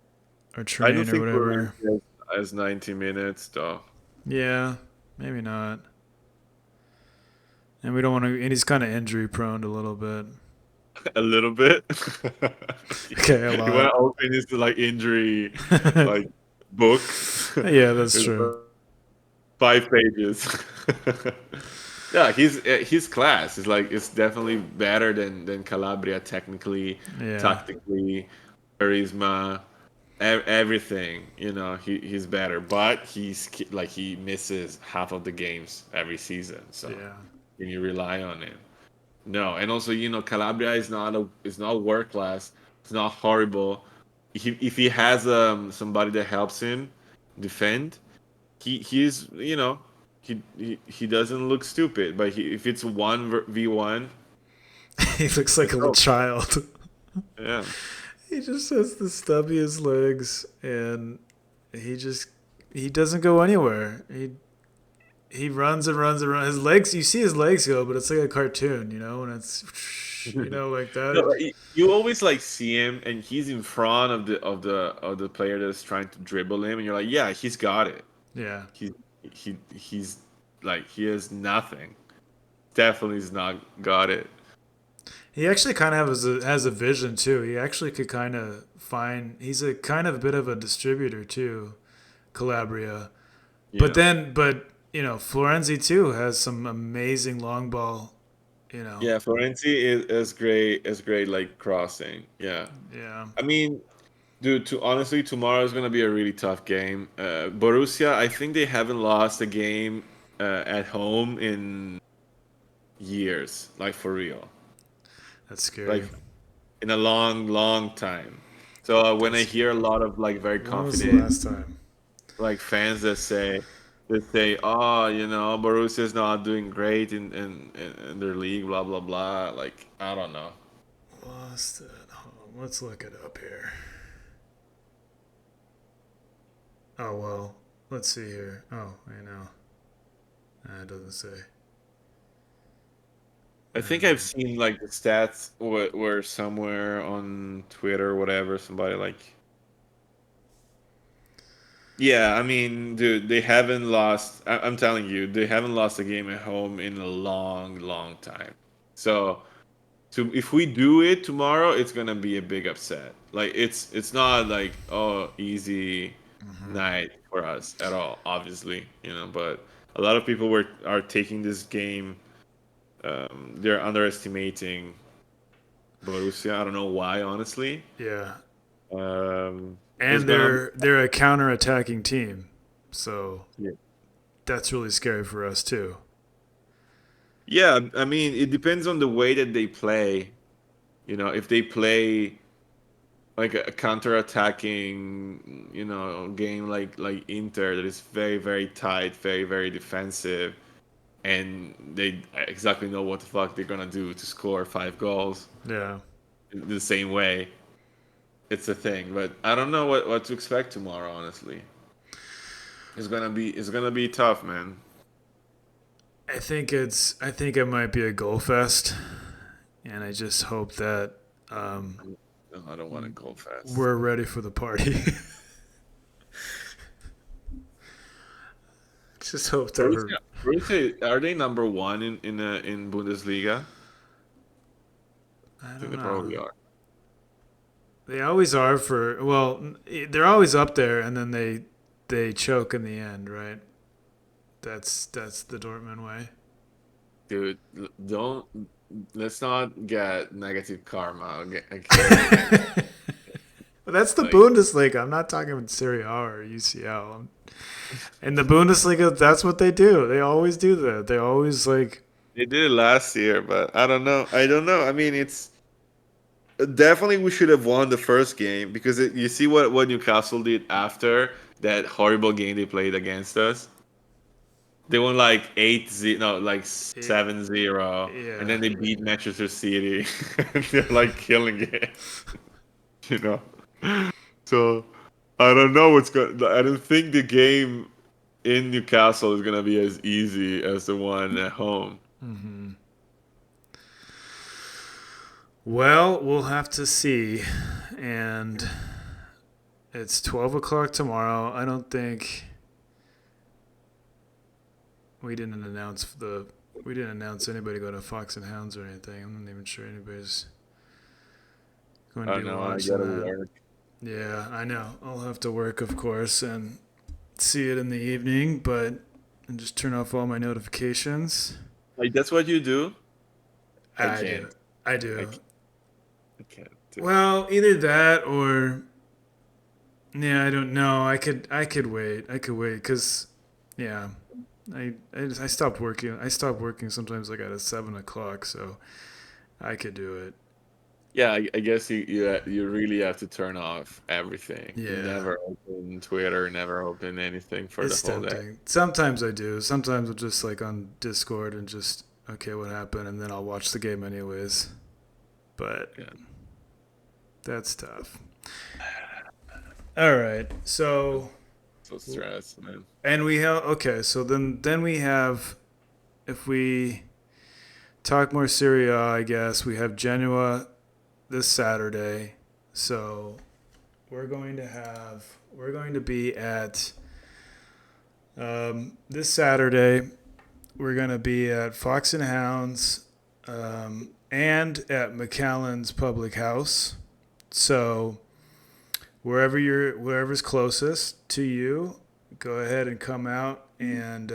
or I don't train or think we're whatever. as 90 minutes though. Yeah, maybe not. And we don't want to. And he's kind of injury prone a little bit. A little bit. Okay, a You want lot. to open his like injury like book. Yeah, that's It's true. 5 pages. Yeah, his class is like it's definitely better than Calabria technically, Yeah, tactically, charisma, everything. He's better, but like he misses half of the games every season. So yeah, can you rely on him? No, and also Calabria is not world class. It's not horrible. If he has somebody that helps him defend, he's he doesn't look stupid. But if it's 1v1, he looks like it's a little over. child. Yeah, He just has the stubbiest legs, and he just he doesn't go anywhere. He runs and runs and runs. His legs, you see his legs go, but it's like a cartoon, when it's like no, that. you always like see him, and he's in front of the player that's trying to dribble him, and you're like, yeah, he's got it. Yeah, He's like he has nothing. Definitely has not got it. He actually kind of has a vision too. He actually could kind of find. He's a kind of a bit of a distributor too, Calabria. But Yeah. then, but Florenzi too has some amazing long ball. You know, Yeah, Florenzi is great. Is great, like crossing. Yeah, yeah, I mean, dude. To honestly, tomorrow is gonna be a really tough game. Borussia, I think they haven't lost a game at home in years, like for real, that's scary. like in a long, long time. So when I That's hear a lot of like very when was the confident last time? like fans that say, oh, Borussia is not doing great in their league, blah blah blah. Like I don't know. Lost at home. Let's look it up here. Oh well, let's see here. Oh, I know. It doesn't say. I think I've seen like the stats were somewhere on Twitter or whatever. Somebody like, yeah, I mean, dude, they haven't lost. I'm telling you, they haven't lost a game at home in a long, long time. So, if we do it tomorrow, it's gonna be a big upset. Like, it's not like easy Mm-hmm. night for us at all. Obviously, but a lot of people are taking this game. They're underestimating Borussia. I don't know why, honestly. Yeah, It's and gonna be. they're a counter-attacking team, so Yeah. that's really scary for us too. Yeah, I mean, it depends on the way that they play. If they play like a counter-attacking, game like Inter that is very, very tight, very, very defensive, and they exactly know what the fuck they're gonna do to score 5 goals Yeah, in the same way. It's a thing, but I don't know what to expect tomorrow. Honestly, it's gonna be tough, man. I think it might be a goal fest, and I just hope that um, No, I don't want to go fast. we're ready for the party. Just hope that we're. Borussia, are they number one in Bundesliga? I I think don't they know. probably are. They always are for well, they're always up there, and then they choke in the end, right? That's the Dortmund way. Dude, don't let's not get negative karma. Okay, But that's the like Bundesliga. I'm not talking about Serie A or UCL. In the Bundesliga, that's what they do. They always do that. They always like. they did it last year, but I don't know. I don't know. I mean, it's definitely we should have won the first game because you see what Newcastle did after that horrible game they played against us. They won like 8-0, no, like It, 7-0, and yeah. then they beat Manchester City. They're like killing it, you know. So I don't know what's going. I don't think the game in Newcastle is gonna be as easy as the one at home. Hmm. Well, we'll have to see. And it's 12 o'clock tomorrow. I don't think we didn't announce the. We didn't announce anybody going to Fox and Hounds or anything. I'm not even sure anybody's going to I be know I watching gotta that. work. Yeah, I know. I'll have to work, of course, and see it in the evening, but and just turn off all my notifications. Like that's what you do. I I do. can't. I I do. can't, I can't do it. Well, either that or yeah, I don't know. I could wait. I could wait because yeah, I stopped working. I stopped working sometimes like at a 7 o'clock, so I could do it. Yeah, I guess you really have to turn off everything. You Yeah, never open Twitter, never open anything for the it's whole day. tempting. Sometimes I do. Sometimes I'll just like on Discord and just okay, what happened, and then I'll watch the game anyways. But Yeah. that's tough. All right, so So stressed, man. and we have okay, so then we have if we talk more Serie A, I guess we have Genoa this Saturday. So we're going to be at this Saturday we're gonna be at Fox and Hounds, and at McAllen's Public House. So wherever's closest to you, go ahead and come out and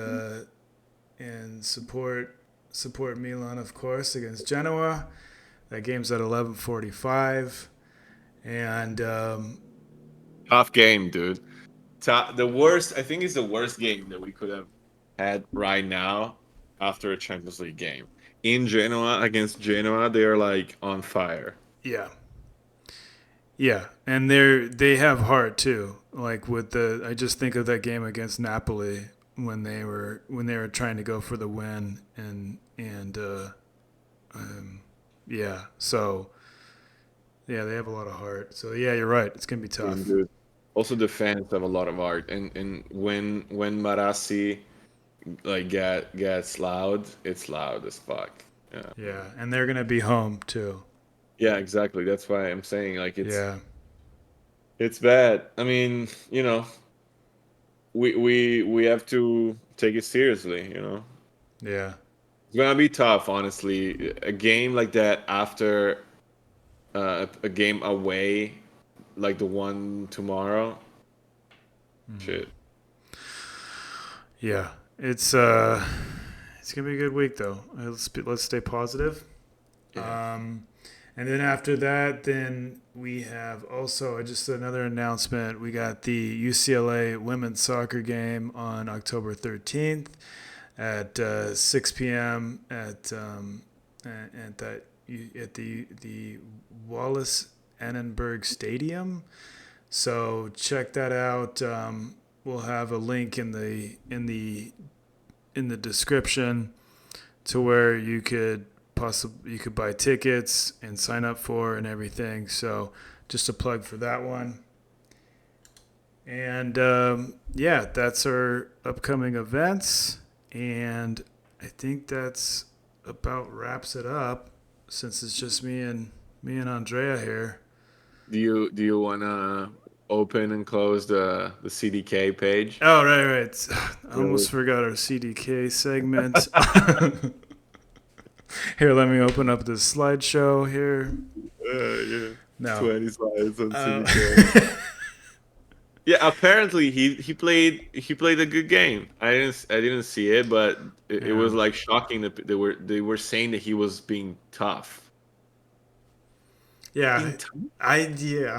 support Milan, of course, against Genoa. That game's at 11:45, and Tough game, dude. The worst, I think, is the worst game that we could have had right now after a Champions League game. In Genoa against Genoa, they are like on fire. yeah, yeah, and they have heart too. Like with I just think of that game against Napoli when they were trying to go for the win, and um, yeah, so yeah, they have a lot of heart. So yeah, you're right. It's gonna be And, tough. dude, also the fans have a lot of art, and when Marassi like gets loud, it's loud as fuck. Yeah, Yeah, and they're gonna be home too. yeah, exactly. That's why I'm saying like Yeah, it's bad. I mean, we have to take it seriously. yeah. It's gonna be tough, honestly. A game like that after a game away, like the one tomorrow. Shit. Yeah, it's gonna be a good week though. Let's stay positive. Yeah. And then after that, then we have also just another announcement. We got the UCLA women's soccer game on October 13th at 6 p.m. At the Wallace Annenberg Stadium. So check that out. We'll have a link in the description to where you could buy tickets and sign up for and everything. So just a plug for that one. And yeah, that's our upcoming events. And I think that's about wraps it up since it's just me and Andrea here. Do you wanna open and close the CDK page? Oh, right, right. I Really? almost forgot our CDK segment. Here, let me open up this slideshow here. Yeah. No. 20 slides on Uh, CDK. Yeah, apparently he played a good game. I didn't see it, but it yeah. was like shocking that they were saying that he was being tough. Yeah. Being tough? Yeah.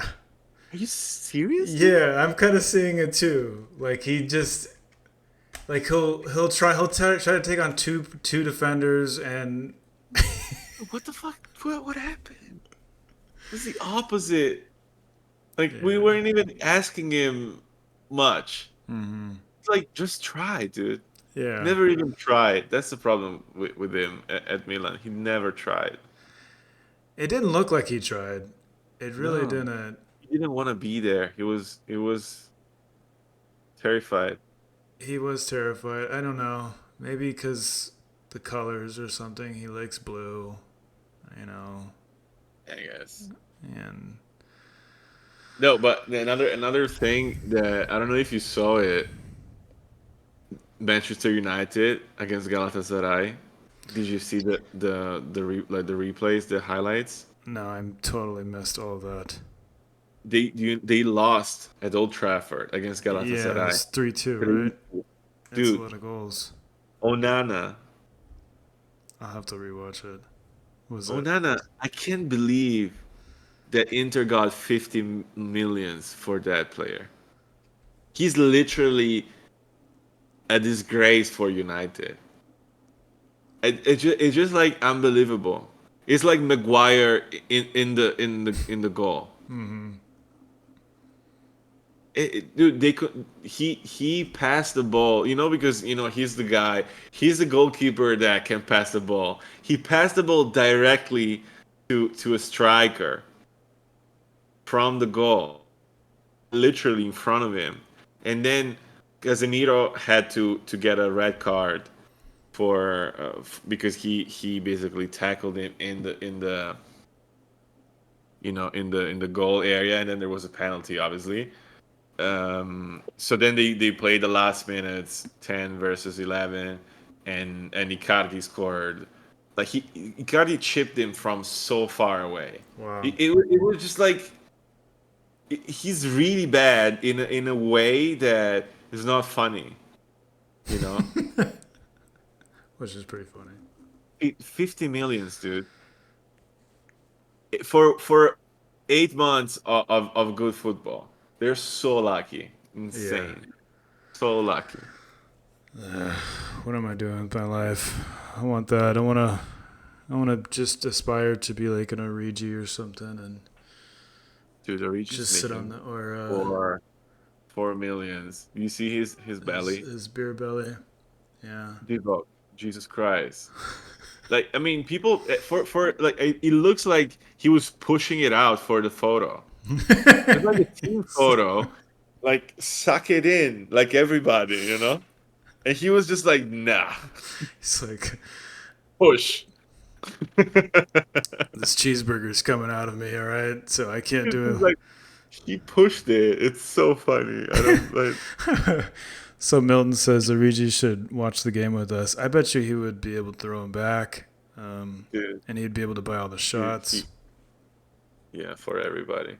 Are you serious, dude? Yeah, I'm kind of seeing it too. Like he just like he'll try to take on two defenders and What the fuck? What happened? It's the opposite. Like we yeah. weren't even asking him much. Hmm. It's like just try, dude. Yeah. Never even tried. That's the problem with him at Milan. He never tried. It didn't look like he tried. It really No, didn't. he didn't want to be there. He was terrified. He was terrified. I don't know. Maybe because the colors or something. He likes blue, you know. I guess. And No, but another thing that I don't know if you saw it, Manchester United against Galatasaray. Did you see the replays, the highlights? no, I'm totally missed all that. They lost at Old Trafford against Yeah, Galatasaray. it's 3-2, Three- right? That's a Dude, lot of goals. Onana, I'll have to rewatch it. Was it? Onana, I can't believe that Inter got 50 millions for that player. He's literally a disgrace for United. It's just like unbelievable. It's like Maguire in the goal. Hmm. Dude, they could. He passed the ball, because he's the guy. He's the goalkeeper that can pass the ball. He passed the ball directly to a striker from the goal, literally in front of him, and then Casemiro had to get a red card for because he basically tackled him in the goal area, and then there was a penalty, obviously. So then they played the last minutes, 10 versus 11, and Icardi scored. Like Icardi chipped him from so far away. Wow. It was just like he's really bad in a way that is not funny. You know, Which is pretty funny. 50 millions, dude, for 8 months of good football. They're so lucky, Yeah. insane, so lucky. What am I doing with my life? I want that. I want to just aspire to be like an Origi or something, and Dude, Origi's just sit on making the or 4 millions. You see his belly, his beer belly. Yeah. dude. Oh, Jesus Christ! Like I mean, people for like it looks like he was pushing it out for the photo. It's like a team photo. Like suck it in, like everybody, you know. And he was just like, nah, He's like, push. this cheeseburger's coming out of me, all right? So I can't It's just do. like he pushed it. It's so funny. I don't like, So Milton says Origi should watch the game with us. I bet you he would be able to throw him back, dude. and he'd be able to buy all the He, shots. yeah, for everybody.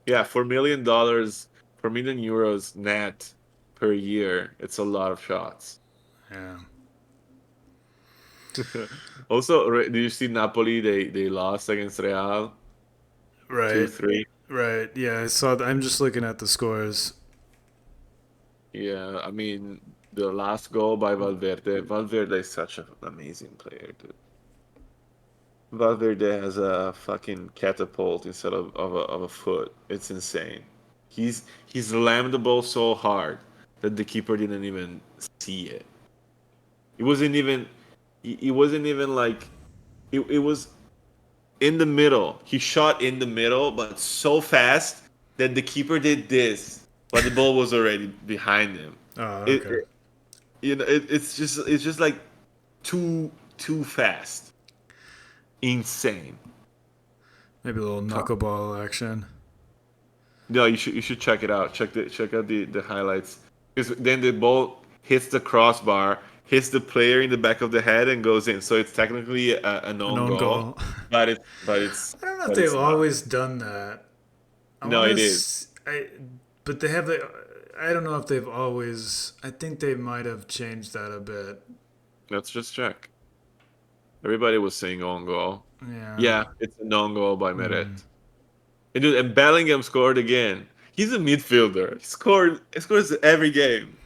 Yeah, $4 million, 4 million euros net per year. It's a lot of shots. Yeah. Also, do you see Napoli? They lost against Real two Right. three. Right. Yeah. I saw. I'm just looking at the scores. Yeah, I mean the last goal by Valverde. Valverde is such an amazing player, dude. Valverde has a fucking catapult instead of a foot. It's insane. He's slammed the ball so hard that the keeper didn't even see it. It wasn't even. It wasn't even like. It was in the middle. He shot in the middle, but so fast that the keeper did this, but the ball was already behind him. Oh, It, okay. it it's just like too fast, insane. Maybe a little knuckleball action. No, you should check it out. Check out the highlights because then the ball hits the crossbar, hits the player in the back of the head, and goes in. So it's technically an An own own goal, goal. but it's I don't know if but they've it's not. always done that. I No, want it is. but they have the. I don't know if they've always. I think they might have changed that a bit. Let's just check. Everybody was saying own goal. Yeah. Yeah, it's an own goal by Mm. Meret. And dude, and Bellingham scored again. He's a midfielder. He scores every game.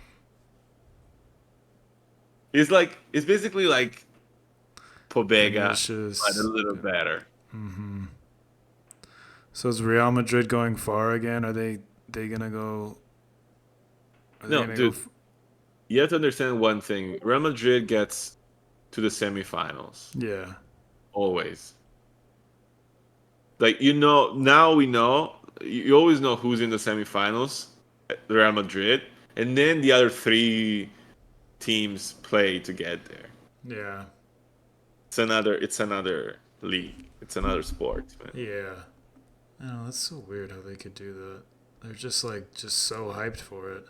He's basically like Pobega, but a Vinicius. little better. Mm-hmm. So is Real Madrid going far again? Are they gonna go? Are they No, gonna go? dude, you have to understand one thing. Real Madrid gets to the semifinals Yeah. always. Like now we know. You always know who's in the semifinals. Real Madrid, and then the other three teams play to get there. Yeah. It's another league. It's another sport, man. Yeah. I know that's so weird how they could do that. They're just so hyped for it.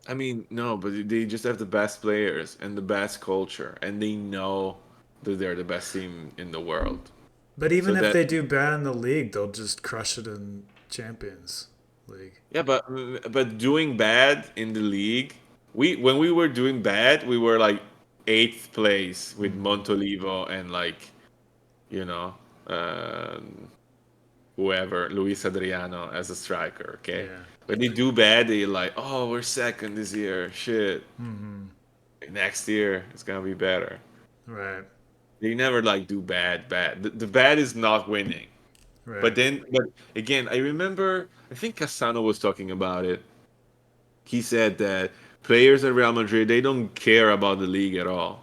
I mean, no, but they just have the best players and the best culture, and they know that they're the best team in the world. But So even if that they do bad in the league, they'll just crush it in Champions League. yeah, but doing bad in the league, we when we were doing bad, we were like eighth place with Mm-hmm. Montolivo and like you know um, whoever Luis Adriano as a striker. Okay, Yeah. when they do bad, they like, oh, we're second this year. Shit, Mm-hmm. next year it's gonna be better. Right. They never like do bad. The bad is not winning. Right. But again, I remember I think Cassano was talking about it. He said that players at Real Madrid they don't care about the league at all,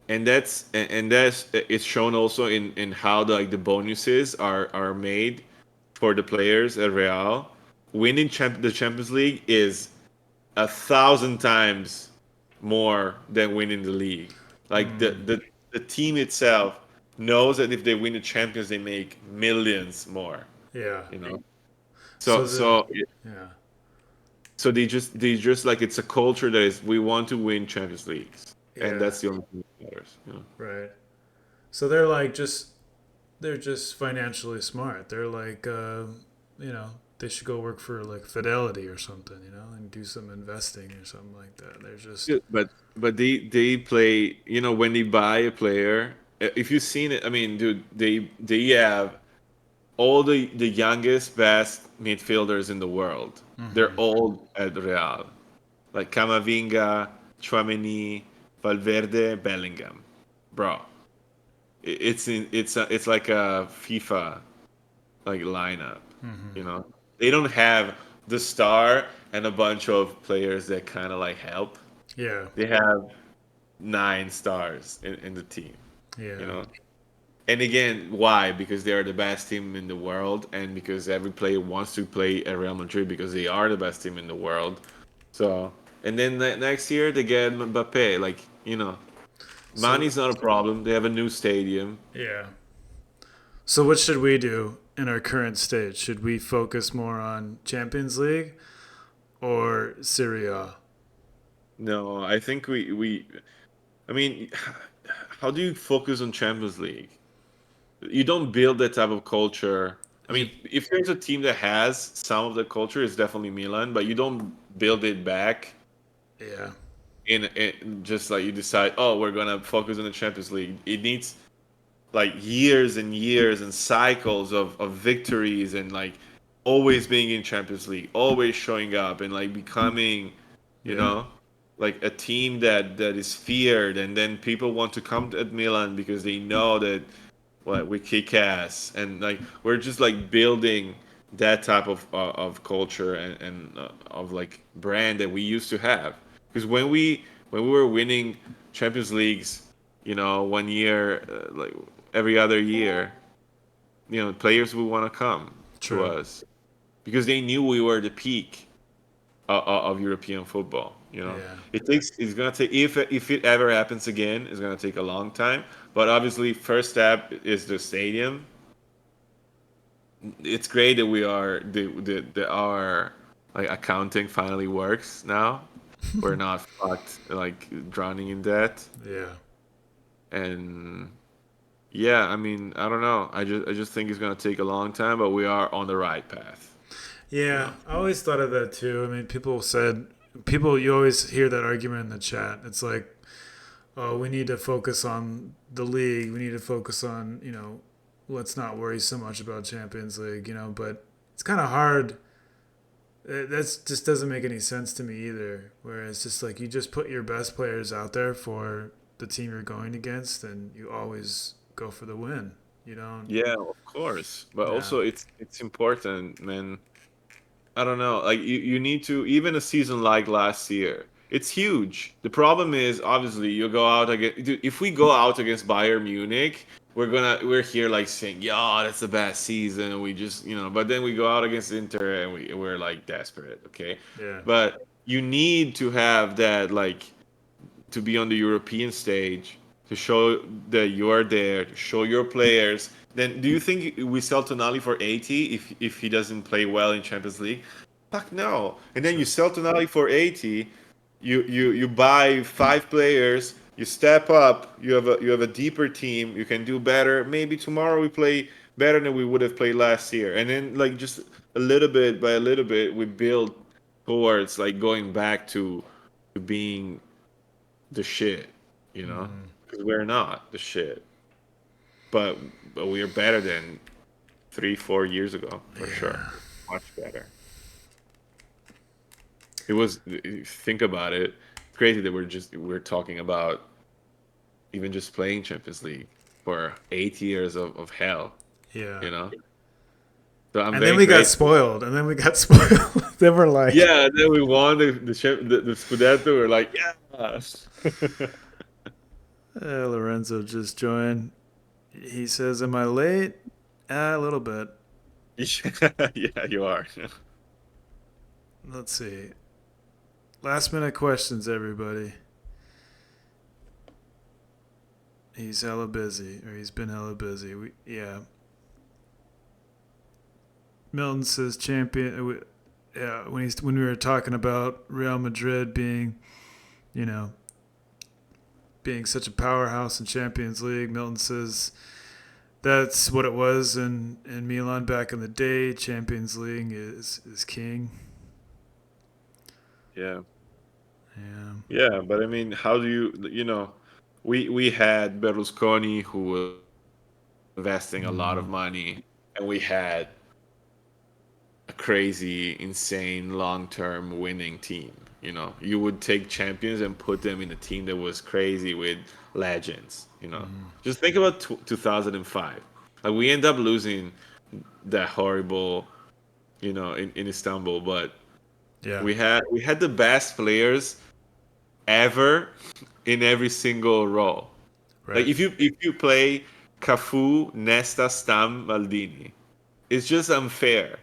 and that's it's shown also in how the bonuses are made for the players at Real. Winning the Champions League is 1,000 times more than winning the league. Like Mm. the team itself knows that if they win the Champions, they make millions more. Yeah. You know. So So the so yeah. So they just like it's a culture that is we want to win Champions Leagues, and Yeah, that's the only thing that matters. right. So they're like they're just financially smart. They're like, you know, they should go work for like Fidelity or something, you know, and do some investing or something like that. They're just, Yeah, but they play. When they buy a player, if you've seen it, I mean, dude, they have all the youngest, best midfielders in the world. They're hmm all at Real, like Camavinga, Chouameni, Valverde, Bellingham, bro. It's like a FIFA like lineup. hmm They don't have the star and a bunch of players that kind of like help. yeah, They have 9 stars in the team. You yeah, know, and again, why? Because they are the best team in the world, and because every player wants to play at Real Madrid because they are the best team in the world. So, and then next year they get Mbappe. Like, so money's not a problem. They have a new stadium. yeah. So what should we do in our current state? Should we focus more on Champions League or Serie A? No, I think I mean, how do you focus on Champions League? You don't build that type of culture. I You, mean, if there's a team that has some of the culture, it's definitely Milan, but you don't build it back yeah, in just like you decide, oh, we're gonna focus on the Champions League. It needs like years and years and cycles of victories and like always being in Champions League, always showing up and like becoming, you yeah, know, like a team that is feared, and then people want to come to Milan because they know that what we kick ass, and like we're just like building that type of culture and of like brand that we used to have. Because when we were winning Champions Leagues, one year, like every other year, players would want to come to true. us because they knew we were the peak of European football. Yeah, It's gonna take, if it ever happens again, it's gonna take a long time. But obviously, first step is the stadium. It's great that we are the our like accounting finally works now. We're not fucked like drowning in debt. yeah. And yeah, I mean, I don't know. I just think it's gonna take a long time, but we are on the right path. You Yeah, know. I always thought of that too. I mean, you always hear that argument in the chat. It's like, oh, we need to focus on the league. We need to focus on, let's not worry so much about Champions League, but it's kind of hard. That just doesn't make any sense to me either. Where it's just like you just put your best players out there for the team you're going against, and you always go for the win. You don't, Yeah, of course. But yeah, also it's important, man. I don't know. Like you need to, even a season like last year. It's huge. The problem is obviously you go out against, dude, if we go out against Bayern Munich, we're here like saying, "Yeah, that's the best season." We just, but then we go out against Inter and we're like desperate, okay? yeah, But you need to have that, like, to be on the European stage, to show that you are there, to show your players. Then, do you think we sell Tonali for 80 if he doesn't play well in Champions League? Fuck no. And then you true. sell Tonali for 80. You buy 5 players. You step up. You have a deeper team. You can do better. Maybe tomorrow we play better than we would have played last year. And then like just a little bit by a little bit, we build towards like going back to being the shit, Mm, because we're not the shit, but we're better than 3 4 years ago for sure. yeah, Much better. It was, think about it, it's crazy that we're talking about even just playing Champions League for 8 years of hell, yeah. you know. So I'm And then very we got grateful. spoiled. And then we got spoiled. Then we're like, Yeah, then we won the Scudetto. We're like, yeah. Lorenzo just joined. He says, "Am I late?" A little bit. Yeah, you are. Let's see. Last minute questions, everybody. He's hella busy, or he's been hella busy. Yeah. Milton says champion. yeah, when we were talking about Real Madrid being, you know, being such a powerhouse in Champions League, Milton says that's what it was in Milan back in the day. Champions League is king. Yeah. Yeah. Yeah, but I mean, how do we had Berlusconi who was investing a lot of Mm, money, and we had a crazy, insane, long-term winning team. You would take champions and put them in a team that was crazy with legends. mm, Just think about 2005. Like we end up losing that horrible, in Istanbul, but yeah. we had the best players ever in every single role. Like Right. if you play Cafu, Nesta, Stam, Maldini, it's just unfair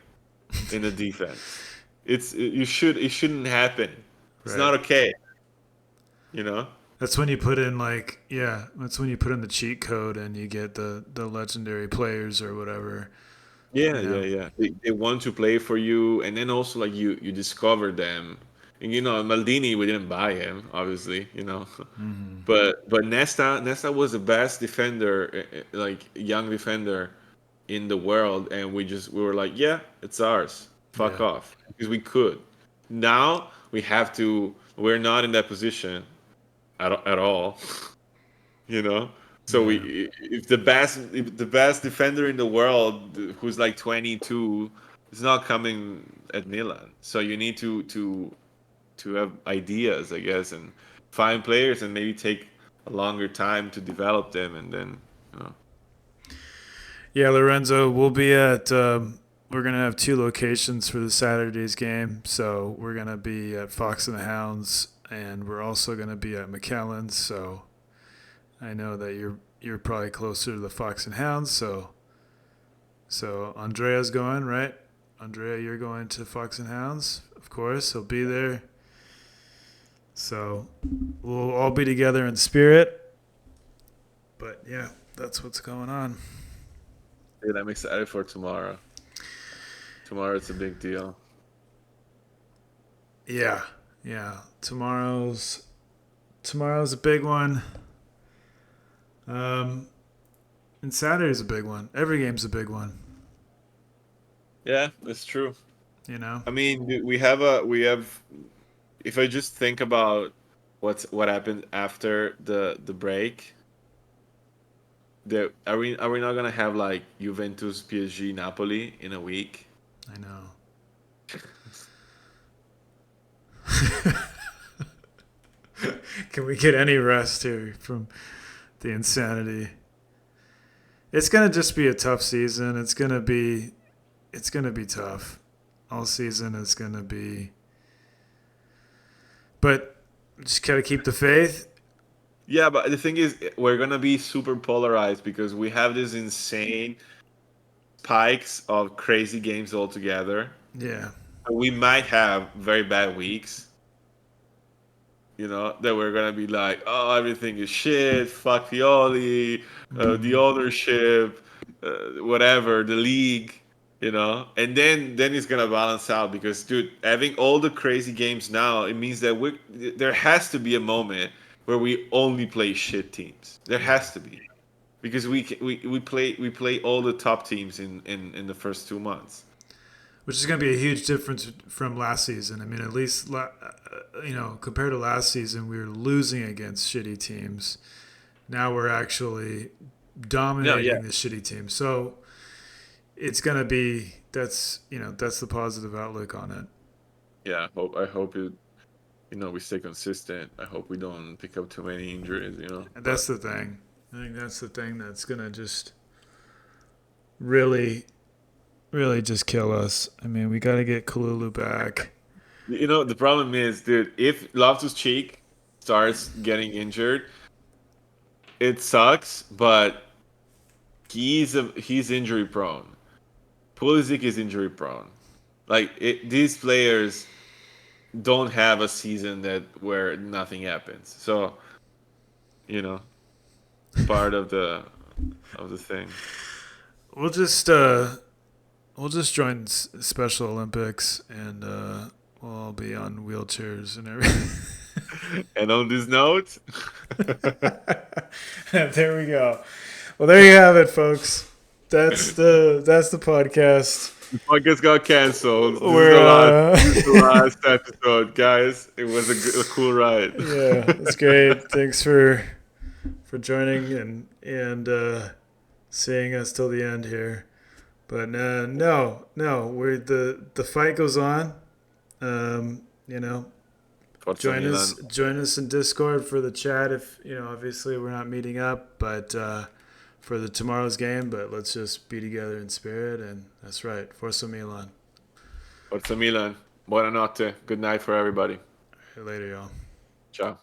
in the defense. It shouldn't happen. It's Right. not okay, you know? That's when you put in like yeah. That's when you put in the cheat code and you get the legendary players or whatever. Yeah, You yeah, know. yeah. They want to play for you, and then also like you discover them. And Maldini, we didn't buy him, obviously. Hmm. But Nesta was the best defender, like young defender in the world, and we were like, yeah, it's ours. Fuck Yeah. off, because we could. Now we have to. We're not in that position at all, you know. So Yeah. we if the best defender in the world who's like 22 is not coming at Milan. So you need to have ideas, I guess, and find players and maybe take a longer time to develop them, and then you know. Yeah, Lorenzo, we'll be at. We're gonna have two locations for the Saturday's game. So we're gonna be at Fox and the Hounds, and we're also gonna be at McKellen's. So I know that you're probably closer to the Fox and Hounds. So Andrea's going, right? Andrea, you're going to Fox and Hounds, of course. He'll be there. So we'll all be together in spirit. But yeah, that's what's going on. Dude, I'm excited for tomorrow. Tomorrow it's a big deal. Yeah, yeah. Tomorrow's a big one. Um, and Saturday's a big one. Every game's a big one. Yeah, it's true. You know. I mean, we have. If I just think about what happened after the break, are we not gonna have like Juventus, PSG, Napoli in a week? I know. Can we get any rest here from the insanity? It's gonna just be a tough season. It's gonna be tough. All season is gonna be, but just gotta keep the faith. Yeah, but the thing is, we're gonna be super polarized because we have these insane spikes of crazy games altogether. Yeah, We might have very bad weeks, that we're gonna be like, oh, everything is shit, fuck Pioli, the mm, ownership, whatever, the league, and then it's gonna balance out because, dude, having all the crazy games now, it means that there has to be a moment where we only play shit teams. There yeah. has to be because we play all the top teams in the first 2 months. Which is going to be a huge difference from last season. I mean, at least compared to last season, we were losing against shitty teams. Now we're actually No, yeah, dominating the shitty teams. So it's going to be that's the positive outlook on it. yeah. I hope we stay consistent. I hope we don't pick up too many injuries. And But that's the thing. I think that's the thing that's going to just really, really just kill us. I mean, we got to get Kalulu back. the problem is, dude, if Loftus Cheek starts getting injured, it sucks. But he's injury prone. Pulisic is injury prone. Like these players don't have a season where nothing happens. So you know, it's part of the thing. We'll just we'll just join Special Olympics, and we'll all be on wheelchairs and everything. And on this note, There we go. Well, there you have it, folks. That's the podcast. the podcast got canceled. This is We're the last. This is the last episode, guys. It was a cool ride. yeah, that's great. Thanks for joining and seeing us till the end here. But no, we the fight goes on. You know, Forza Milan. join us in Discord for the chat. If obviously we're not meeting up, but for the tomorrow's game. But let's just be together in spirit, and that's right. Forza Milan. Forza Milan. Buonanotte. Good night for everybody. Later, y'all. Ciao.